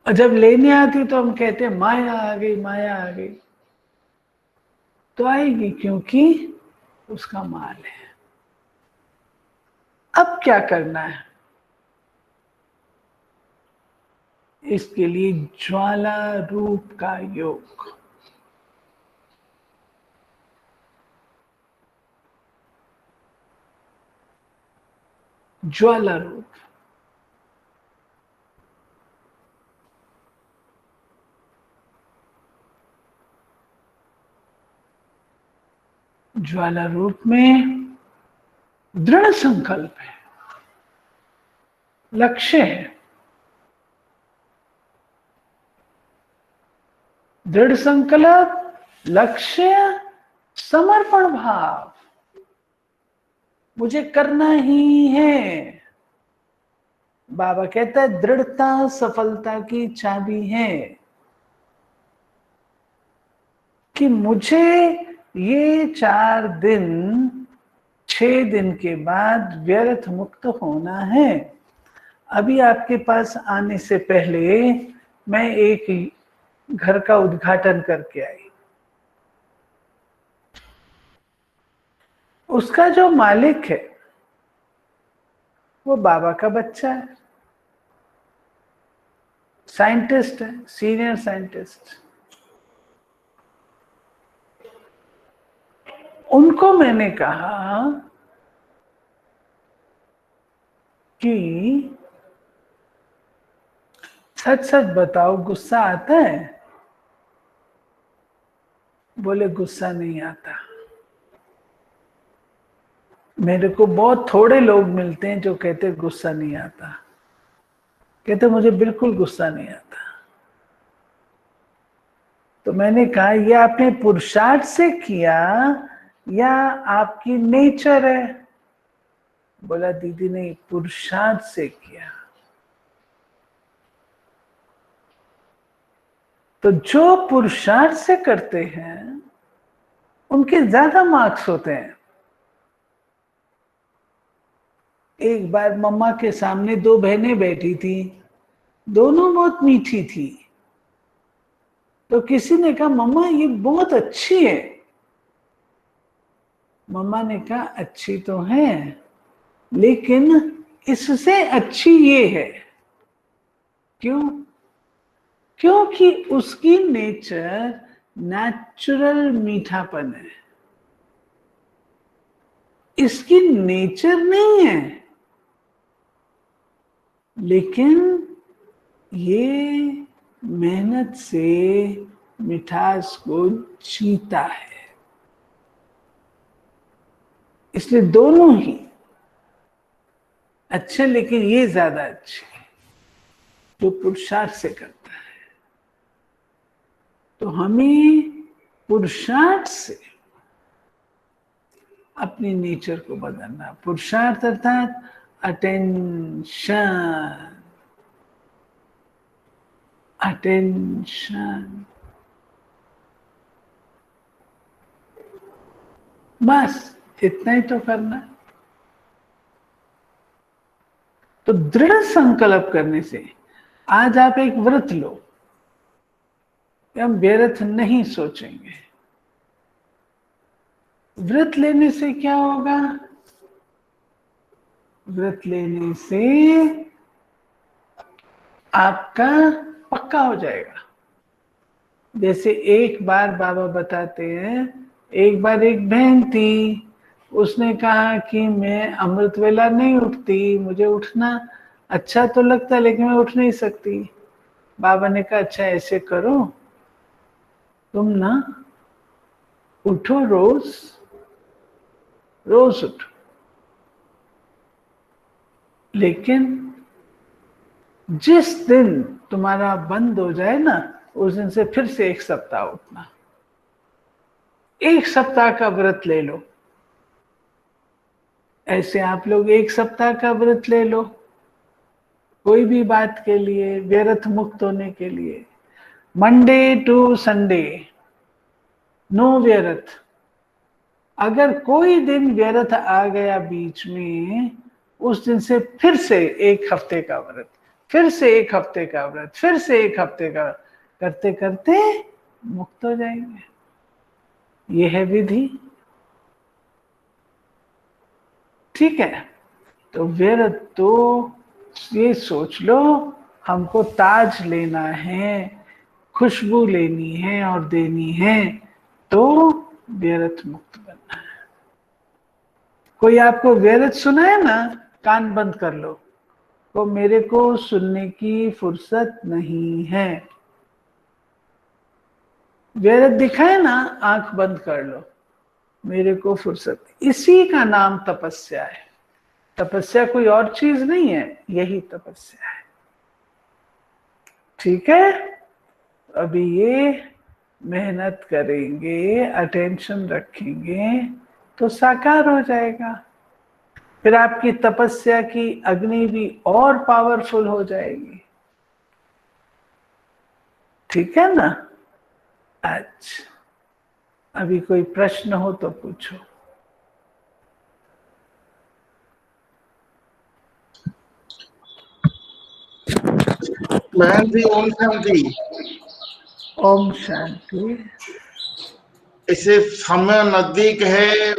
और जब लेने आती तो हम कहते हैं माया आ गई, माया आ गई। तो आएगी क्योंकि उसका माल है। अब क्या करना है? इसके लिए ज्वाला रूप का योग। ज्वाला रूप, ज्वाला रूप में दृढ़ संकल्प है, लक्ष्य है। दृढ़ संकल्प, लक्ष्य, समर्पण भाव, मुझे करना ही है। बाबा कहता है दृढ़ता सफलता की चाबी है, कि मुझे ये 4 दिन 6 दिन के बाद व्यर्थ मुक्त होना है। अभी आपके पास आने से पहले मैं एक घर का उद्घाटन करके आई। उसका जो मालिक है वो बाबा का बच्चा है, साइंटिस्ट है, सीनियर साइंटिस्ट। उनको मैंने कहा कि सच सच बताओ, गुस्सा आता है? बोले गुस्सा नहीं आता। मेरे को बहुत थोड़े लोग मिलते हैं जो कहते गुस्सा नहीं आता। कहते मुझे बिल्कुल गुस्सा नहीं आता। तो मैंने कहा ये आपने पुरुषार्थ से किया या आपकी नेचर है? बोला दीदी नहीं, पुरुषार्थ से किया। तो जो पुरुषार्थ से करते हैं उनके ज्यादा मार्क्स होते हैं। एक बार मम्मा के सामने 2 बहनें बैठी थी, दोनों बहुत मीठी थी। तो किसी ने कहा मम्मा ये बहुत अच्छी है। मम्मा ने कहा अच्छी तो है, लेकिन इससे अच्छी ये है। क्यों? क्योंकि उसकी नेचर नेचुरल मीठापन है, इसकी नेचर नहीं है, लेकिन ये मेहनत से मिठास को जीता है। इसलिए दोनों ही अच्छे, लेकिन ये ज्यादा अच्छे जो पुरुषार्थ से करता है। तो हमें पुरुषार्थ से अपनी नेचर को बदलना। पुरुषार्थ अर्थात अटेंशन, अटेंशन, बस इतना ही तो करना। तो दृढ़ संकल्प करने से, आज आप एक व्रत लो कि हम व्यर्थ नहीं सोचेंगे। व्रत लेने से क्या होगा? व्रत लेने से आपका पक्का हो जाएगा। जैसे एक बार बाबा बताते हैं, एक बार एक बहन थी, उसने कहा कि मैं अमृत वेला नहीं उठती, मुझे उठना अच्छा तो लगता है लेकिन मैं उठ नहीं सकती। बाबा ने कहा अच्छा ऐसे करो, तुम ना उठो, रोज रोज उठो, लेकिन जिस दिन तुम्हारा बंद हो जाए ना, उस दिन से फिर से 1 सप्ताह उठना। 1 सप्ताह का व्रत ले लो। ऐसे आप लोग 1 सप्ताह का व्रत ले लो, कोई भी बात के लिए, व्यर्थ मुक्त होने के लिए। मंडे टू संडे नो व्यर्थ। अगर कोई दिन व्यर्थ आ गया बीच में, उस दिन से फिर से 1 हफ्ते का व्रत, फिर से 1 हफ्ते का व्रत, फिर से 1 हफ्ते का, करते करते मुक्त हो जाएंगे। ये है विधि। ठीक है, तो व्रत तो ये सोच लो, हमको ताज लेना है, खुशबू लेनी है और देनी है, तो व्यर्थ मुक्त बनना है। कोई आपको व्यर्थ सुनाए ना, कान बंद कर लो, तो मेरे को सुनने की फुर्सत नहीं है। व्यर्थ दिखाए ना, आंख बंद कर लो, मेरे को फुर्सत। इसी का नाम तपस्या है। तपस्या कोई और चीज नहीं है, यही तपस्या है। ठीक है, अभी ये मेहनत करेंगे, अटेंशन रखेंगे, तो साकार हो जाएगा। फिर आपकी तपस्या की अग्नि भी और पावरफुल हो जाएगी। ठीक है ना? अच्छा, अभी कोई प्रश्न हो तो पूछो। बहन जी ओम शांति। ओम शांति। इसे समय नजदीक है,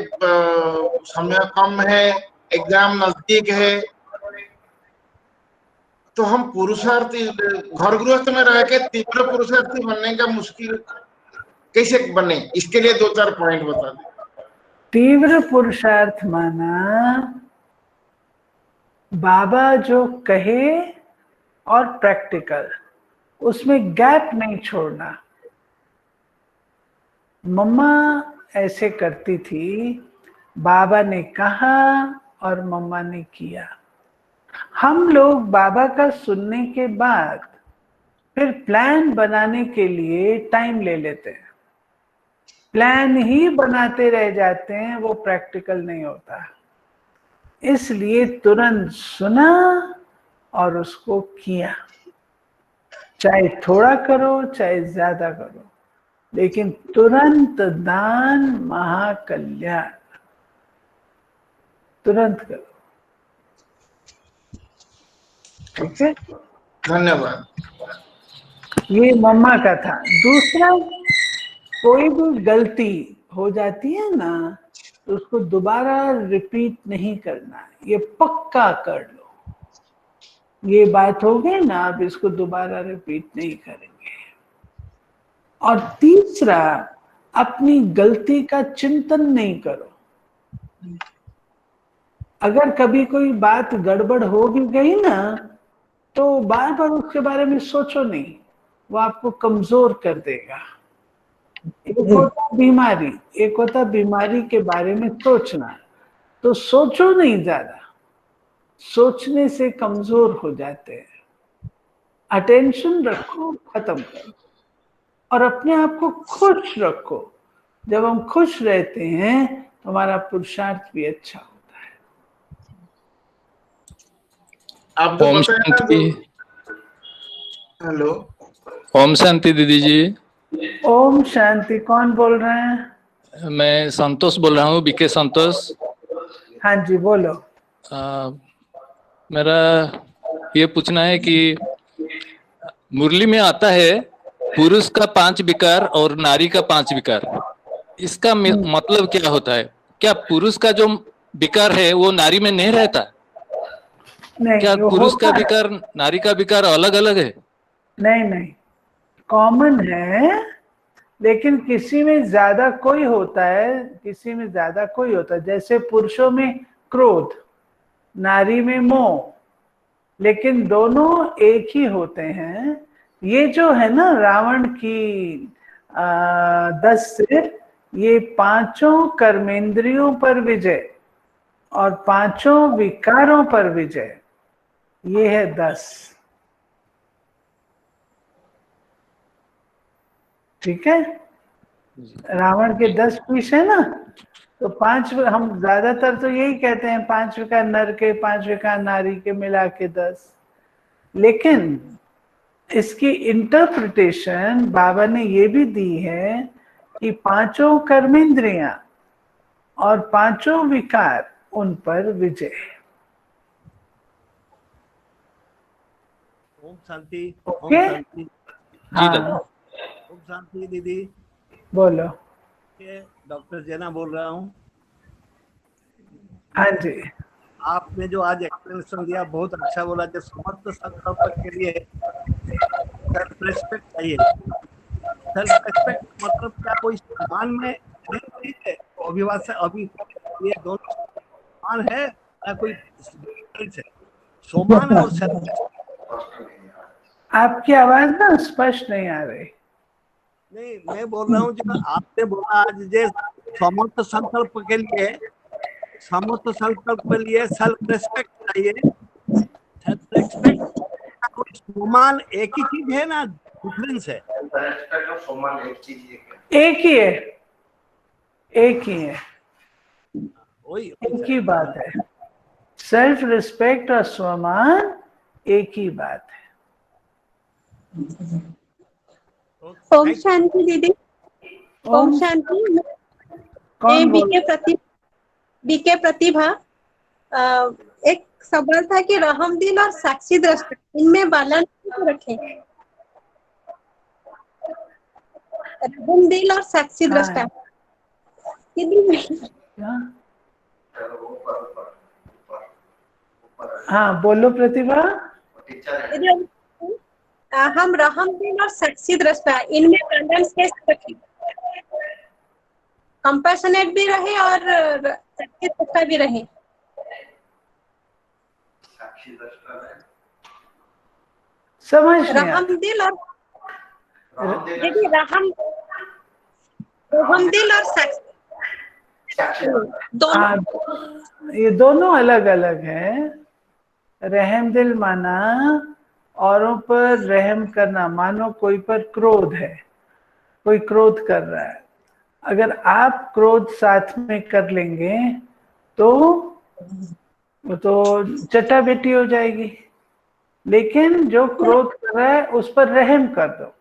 समय कम है, एग्जाम नजदीक है, तो हम पुरुषार्थी घर गृहस्थ में रह के तीव्र पुरुषार्थी बनने का मुश्किल कैसे बने, इसके लिए 2-4 पॉइंट बता दें। तीव्र पुरुषार्थ माना बाबा जो कहे और प्रैक्टिकल, उसमें गैप नहीं छोड़ना। मम्मा ऐसे करती थी, बाबा ने कहा और मम्मा ने किया। हम लोग बाबा का सुनने के बाद फिर प्लान बनाने के लिए टाइम ले लेते हैं, प्लान ही बनाते रह जाते हैं, वो प्रैक्टिकल नहीं होता। इसलिए तुरंत सुना और उसको किया, चाहे थोड़ा करो चाहे ज्यादा करो, लेकिन तुरंत दान महाकल्याण, तुरंत करो। ठीक है, धन्यवाद। ये मम्मा का था। दूसरा, कोई भी गलती हो जाती है ना, तो उसको दोबारा रिपीट नहीं करना, ये पक्का कर लो। ये बात हो गई ना, अब इसको दोबारा रिपीट नहीं करेंगे। और तीसरा, अपनी गलती का चिंतन नहीं करो। अगर कभी कोई बात गड़बड़ हो भी गई ना, तो बार बार उसके बारे में सोचो नहीं, वो आपको कमजोर कर देगा। एक होता बीमारी, एक होता बीमारी के बारे में सोचना, तो सोचो नहीं ज्यादा, सोचने से कमजोर हो जाते हैं। अटेंशन रखो, खत्म करो, और अपने आप को खुश रखो। जब हम खुश रहते हैं तो हमारा पुरुषार्थ भी अच्छा होता है। आप जो ओम बताया ना, शांति। हेलो, ओम शांति दीदी जी। ओम शांति। कौन बोल रहे हैं? मैं संतोष बोल रहा हूँ, बीके संतोष। हाँ जी, बोलो। मेरा ये पूछना है कि मुरली में आता है पुरुष का 5 विकार और नारी का 5 विकार, इसका मतलब क्या होता है? क्या पुरुष का जो विकार है वो नारी में नहीं रहता? नहीं, क्या पुरुष का होता है। विकार नारी का विकार अलग अलग है? नहीं नहीं, कॉमन है, लेकिन किसी में ज्यादा कोई होता है, किसी में ज्यादा कोई होता है। जैसे पुरुषों में क्रोध, नारी में मोह, लेकिन दोनों एक ही होते हैं। ये जो है ना रावण की 10 सिर, ये 5 कर्मेंद्रियों पर विजय और 5 विकारों पर विजय, ये है 10। ठीक है, रावण के 10 पीस है ना, तो 5, हम ज्यादातर तो यही कहते हैं 5 विकार नर के, 5 विकार नारी के, मिला के 10। लेकिन इसकी इंटरप्रिटेशन बाबा ने ये भी दी है कि 5 कर्मेंद्रियां और 5 विकार, उन पर विजय। ओम शांति। ओम ओके शांति। जी दादा। हाँ ओम शांति दीदी। बोलो। ये डॉक्टर जैना बोल रहा हूँ। हाँ जी आपने जो आज एक्सप्लेनेशन दिया बहुत अच्छा बोला। जो समस्त संकल्प के लिए सेल्फ रिस्पेक्ट चाहिए। सेल्फ रिस्पेक्ट मतलब क्या कोई सम्मान में नहीं है? अभिभाषा अभी ये दोनों सम्मान है या कोई difference है? सम्मान और सेल्फ आपकी आवाज ना स्पष्ट नहीं आ रही। नहीं, मैं बोल रहा हूँ जो आपने बोला आज जे समस्त संकल्प के लिए सेल्फ रिस्पेक्ट चाहिए। सेल्फ रिस्पेक्ट कोई सम्मान एक ही चीज है ना डिफरेंस है? रेस्पेक्ट और सम्मान एक चीज ही है। एक ही है, एक ही है, वही एक ही बात है। सेल्फ रिस्पेक्ट और सम्मान एक ही बात है। ओम शांति दीदी। ओम शांति। कौन मैं बोल बीके प्रतिभा। एक सवाल था कि रहम दिल और साक्षी दृष्टा इनमें बैलेंस कैसे रखें? रहम दिल और साक्षी दृष्टा हाँ बोलो प्रतिभा। हम रहम दिल और साक्षी दृष्टा इनमें बैलेंस कैसे रखें? कंपैशनेट भी रहे और साक्षी दृष्टा भी रहे। समझ नहीं रहम आता। दिल और देखिए रहम दिल और साक्षी दोनों ये दोनों अलग अलग हैं। रहम दिल माना औरों पर रहम करना, मानो कोई पर क्रोध है, कोई क्रोध कर रहा है, अगर आप क्रोध साथ में कर लेंगे तो वो तो चटा बेटी हो जाएगी। लेकिन जो क्रोध कर रहा है उस पर रहम कर दो,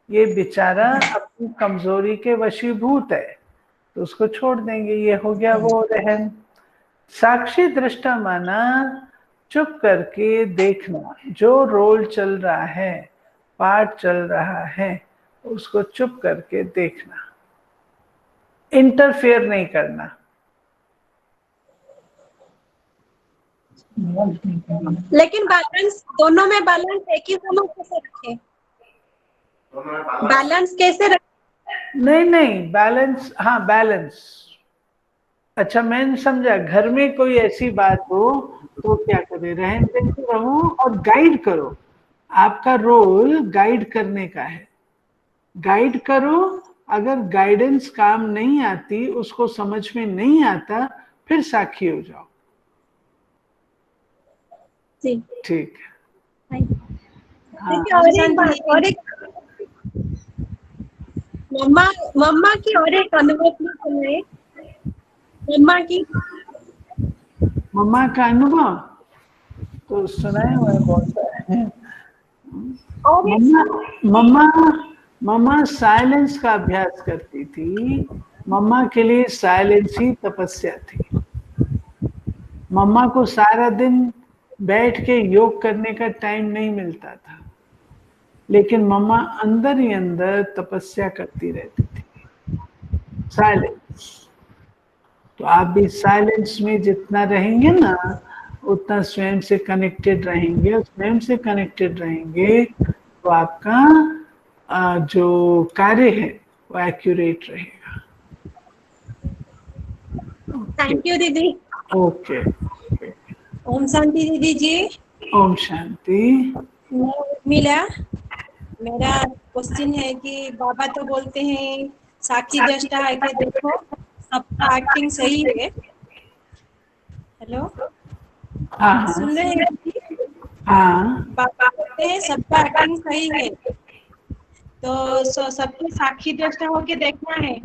ये बेचारा अपनी कमजोरी के वशीभूत है तो उसको छोड़ देंगे, ये हो गया वो रहम। साक्षी दृष्टा माना चुप करके देखना, जो रोल चल रहा है, पाठ चल रहा है, उसको चुप करके देखना, इंटरफेयर नहीं करना। लेकिन बैलेंस दोनों में बैलेंस एक ही समय कैसे रखें? बैलेंस कैसे रखें? नहीं बैलेंस, हाँ बैलेंस। अच्छा मैंने समझा, घर में कोई ऐसी बात हो तो क्या करे, रहम दिल से रहो और गाइड करो। आपका रोल गाइड करने का है, गाइड करो। अगर गाइडेंस काम नहीं आती, उसको समझ में नहीं आता, फिर साक्षी हो जाओ। ठीक है। हाँ। और एक मम्मा की और एक अनुभव सुनाए। मम्मा का अनुभव तो सुनाए हुआ बहुत सारे हैं। मम्मा साइलेंस का अभ्यास करती थी। मम्मा के लिए साइलेंस ही तपस्या थी। मम्मा को सारा दिन बैठ के योग करने का टाइम नहीं मिलता था, लेकिन मम्मा अंदर ही अंदर तपस्या करती रहती थी, साइलेंस। तो आप भी साइलेंस में जितना रहेंगे ना, उतना स्वयं से कनेक्टेड रहेंगे, और स्वयं से कनेक्टेड रहेंगे तो आपका जो कार्य है वो एक्यूरेट रहेगा। थैंक यू दीदी। ओके। ओम शांति दीदी जी। ओम शांति। मिला मेरा क्वेश्चन है कि बाबा तो बोलते हैं साक्षी दृष्टा है कि देखो सबका एक्टिंग सही है। हेलो, हाँ सुन रहे हैं? हाँ। बाबा बोलते हैं सबका एक्टिंग सही है, तो सबको साक्षी दृष्टा होके देखना है।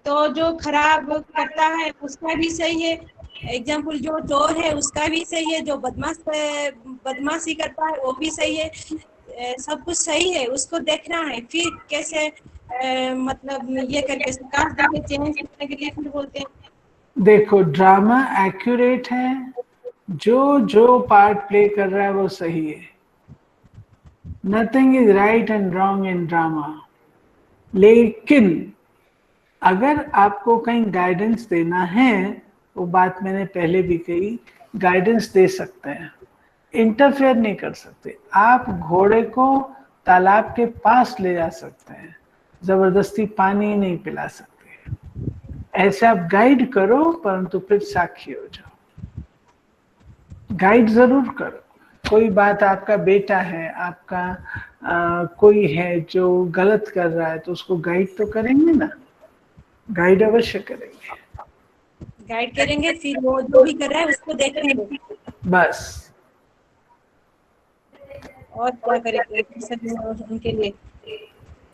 तो जो खराब करता है उसका भी सही है, एग्जाम्पल जो चोर है उसका भी सही है, जो बदमाशी करता है वो भी सही है, सब कुछ सही है, उसको देखना है। फिर कैसे मतलब ये करके काश देखे चेंज करने के लिए फिर बोलते हैं। देखो ड्रामा एक्यूरेट है, जो पार्ट प्ले कर रहा है वो सही है, nothing is right and wrong in drama, लेकिन अगर आपको कहीं गाइडेंस देना है, वो बात मैंने पहले भी कही, गाइडेंस दे सकते हैं, इंटरफेयर नहीं कर सकते। आप घोड़े को तालाब के पास ले जा सकते हैं, जबरदस्ती पानी नहीं पिला सकते। ऐसे आप गाइड करो, परंतु फिर साक्षी हो जाओ। गाइड जरूर करो। कोई बात, आपका बेटा है, आपका कोई है जो गलत कर रहा है, तो उसको गाइड तो करेंगे ना, गाइड अवश्य करेंगे। गाइड करेंगे, फिर वो जो भी कर रहा है उसको देखेंगे, बस। और क्या करेंगे उनके लिए।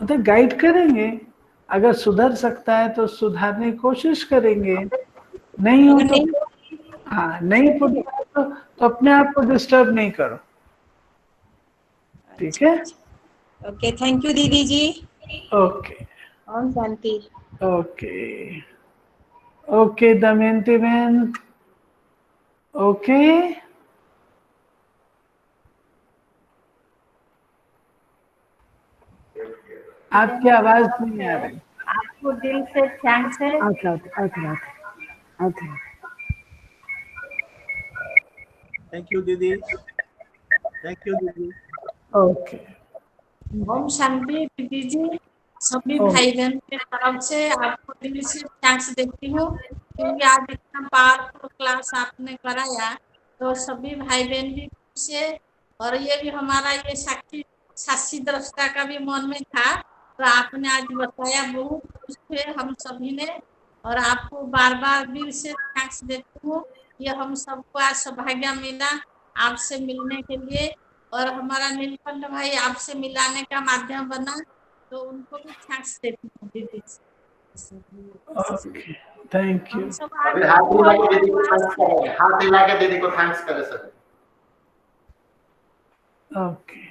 मतलब गाइड करेंगे, अगर सुधर सकता है तो सुधारने की कोशिश करेंगे, नहीं हो अगर तो नहीं, हाँ, नहीं तो अपने आप को डिस्टर्ब नहीं करो। ठीक है, ओके, थैंक यू दीदी जी। Okay Om Shanti. Okay okay Damayanti बहन, ओके। आपकी आवाज नहीं आ रही। आपको दिल से थैंक्स है। अच्छा अच्छा अच्छा। थैंक यू दीदी, थैंक यू दीदी। ओके ओम शांति दीदी जी। सभी ओके भाई बहन के तरफ से आपको दिल से थैंक्स देती हूँ, क्योंकि आज इतना पावरफुल क्लास आपने कराया, तो सभी भाई बहन भी खुश है। और ये भी हमारा ये साक्षी दृष्टा का भी मन में था, तो आपने आज बताया, बहुत खुश थे हम सभी ने। और आपको बार बार दिल से थैंक्स देती हूँ, ये हम सबको आज सौभाग्य मिला आपसे मिलने के लिए, और हमारा नीलकंठ भाई आपसे मिलाने का माध्यम बना, तो उनको भी थैंक्स देती हूँ दीदी। Okay, thank you. हम सब अभी आगे हाथ मिला के दीदी को भगवान थैंक्स से करें, हाथ मिला के दीदी को थैंक्स करें सर। ओके,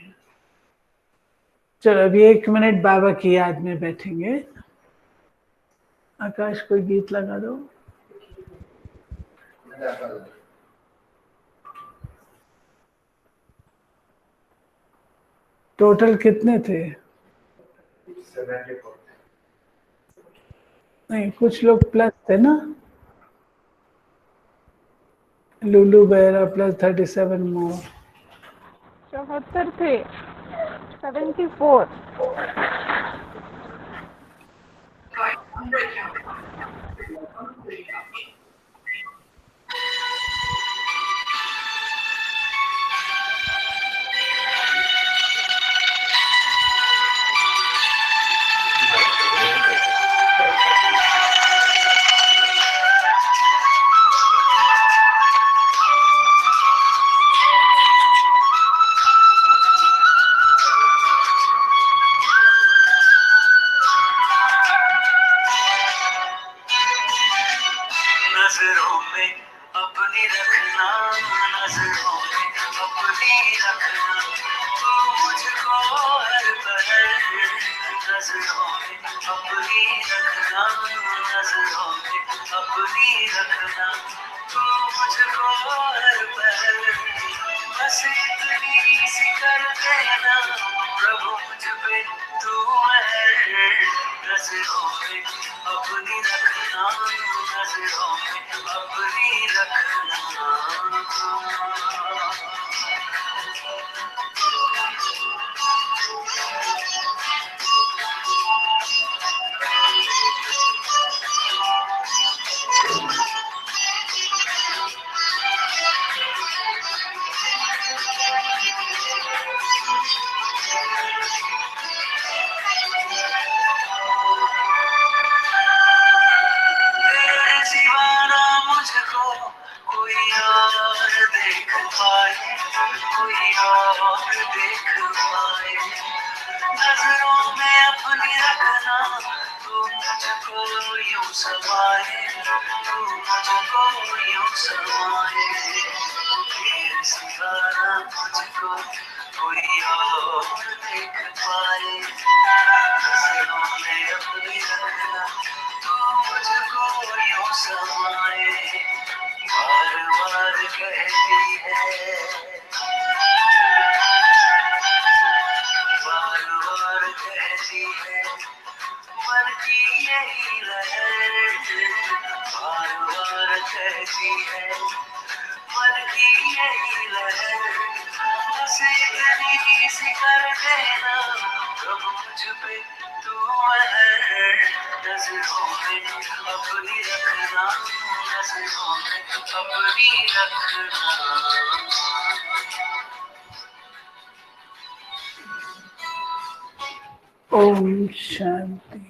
चलो अभी 1 मिनट बाबा की याद में बैठेंगे। आकाश कोई गीत लगा दो। टोटल कितने थे? नहीं, कुछ लोग प्लस थे ना, लुलू बेहरा प्लस 37 मोर। 74 थे, 74। नजरों में अपनी रखना, नजरों में अपनी रखना, तू मुझको हर पल नजरों में अपनी रखना, नजरों में अपनी रखना, तू मुझको हर पल, बस इतनी सी कर देना प्रभु मुझ पे तू मेहर, नजरों में अपनी रखना, नजरों में अपनी रखना। मुझको कोई और देख पाए, कोई और देख पाए, नजरों में अपनी रखना, तू मुझको यूं समाए, तू मुझको यूं समाए, तेरे सिवा ना मुझको कोई और देख पाए, नजरों में अपनी रखना, तू मुझको यूं समाए, बार बार कहती है यही लहर बार बार कहती है, मन की यही लहर बस इतनी सी कर देना प्रभु मुझ पे तू महर, नजरों में अपनी रखना, नजरों में अपनी रखना। ओम शांति।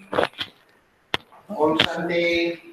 ओम शांति।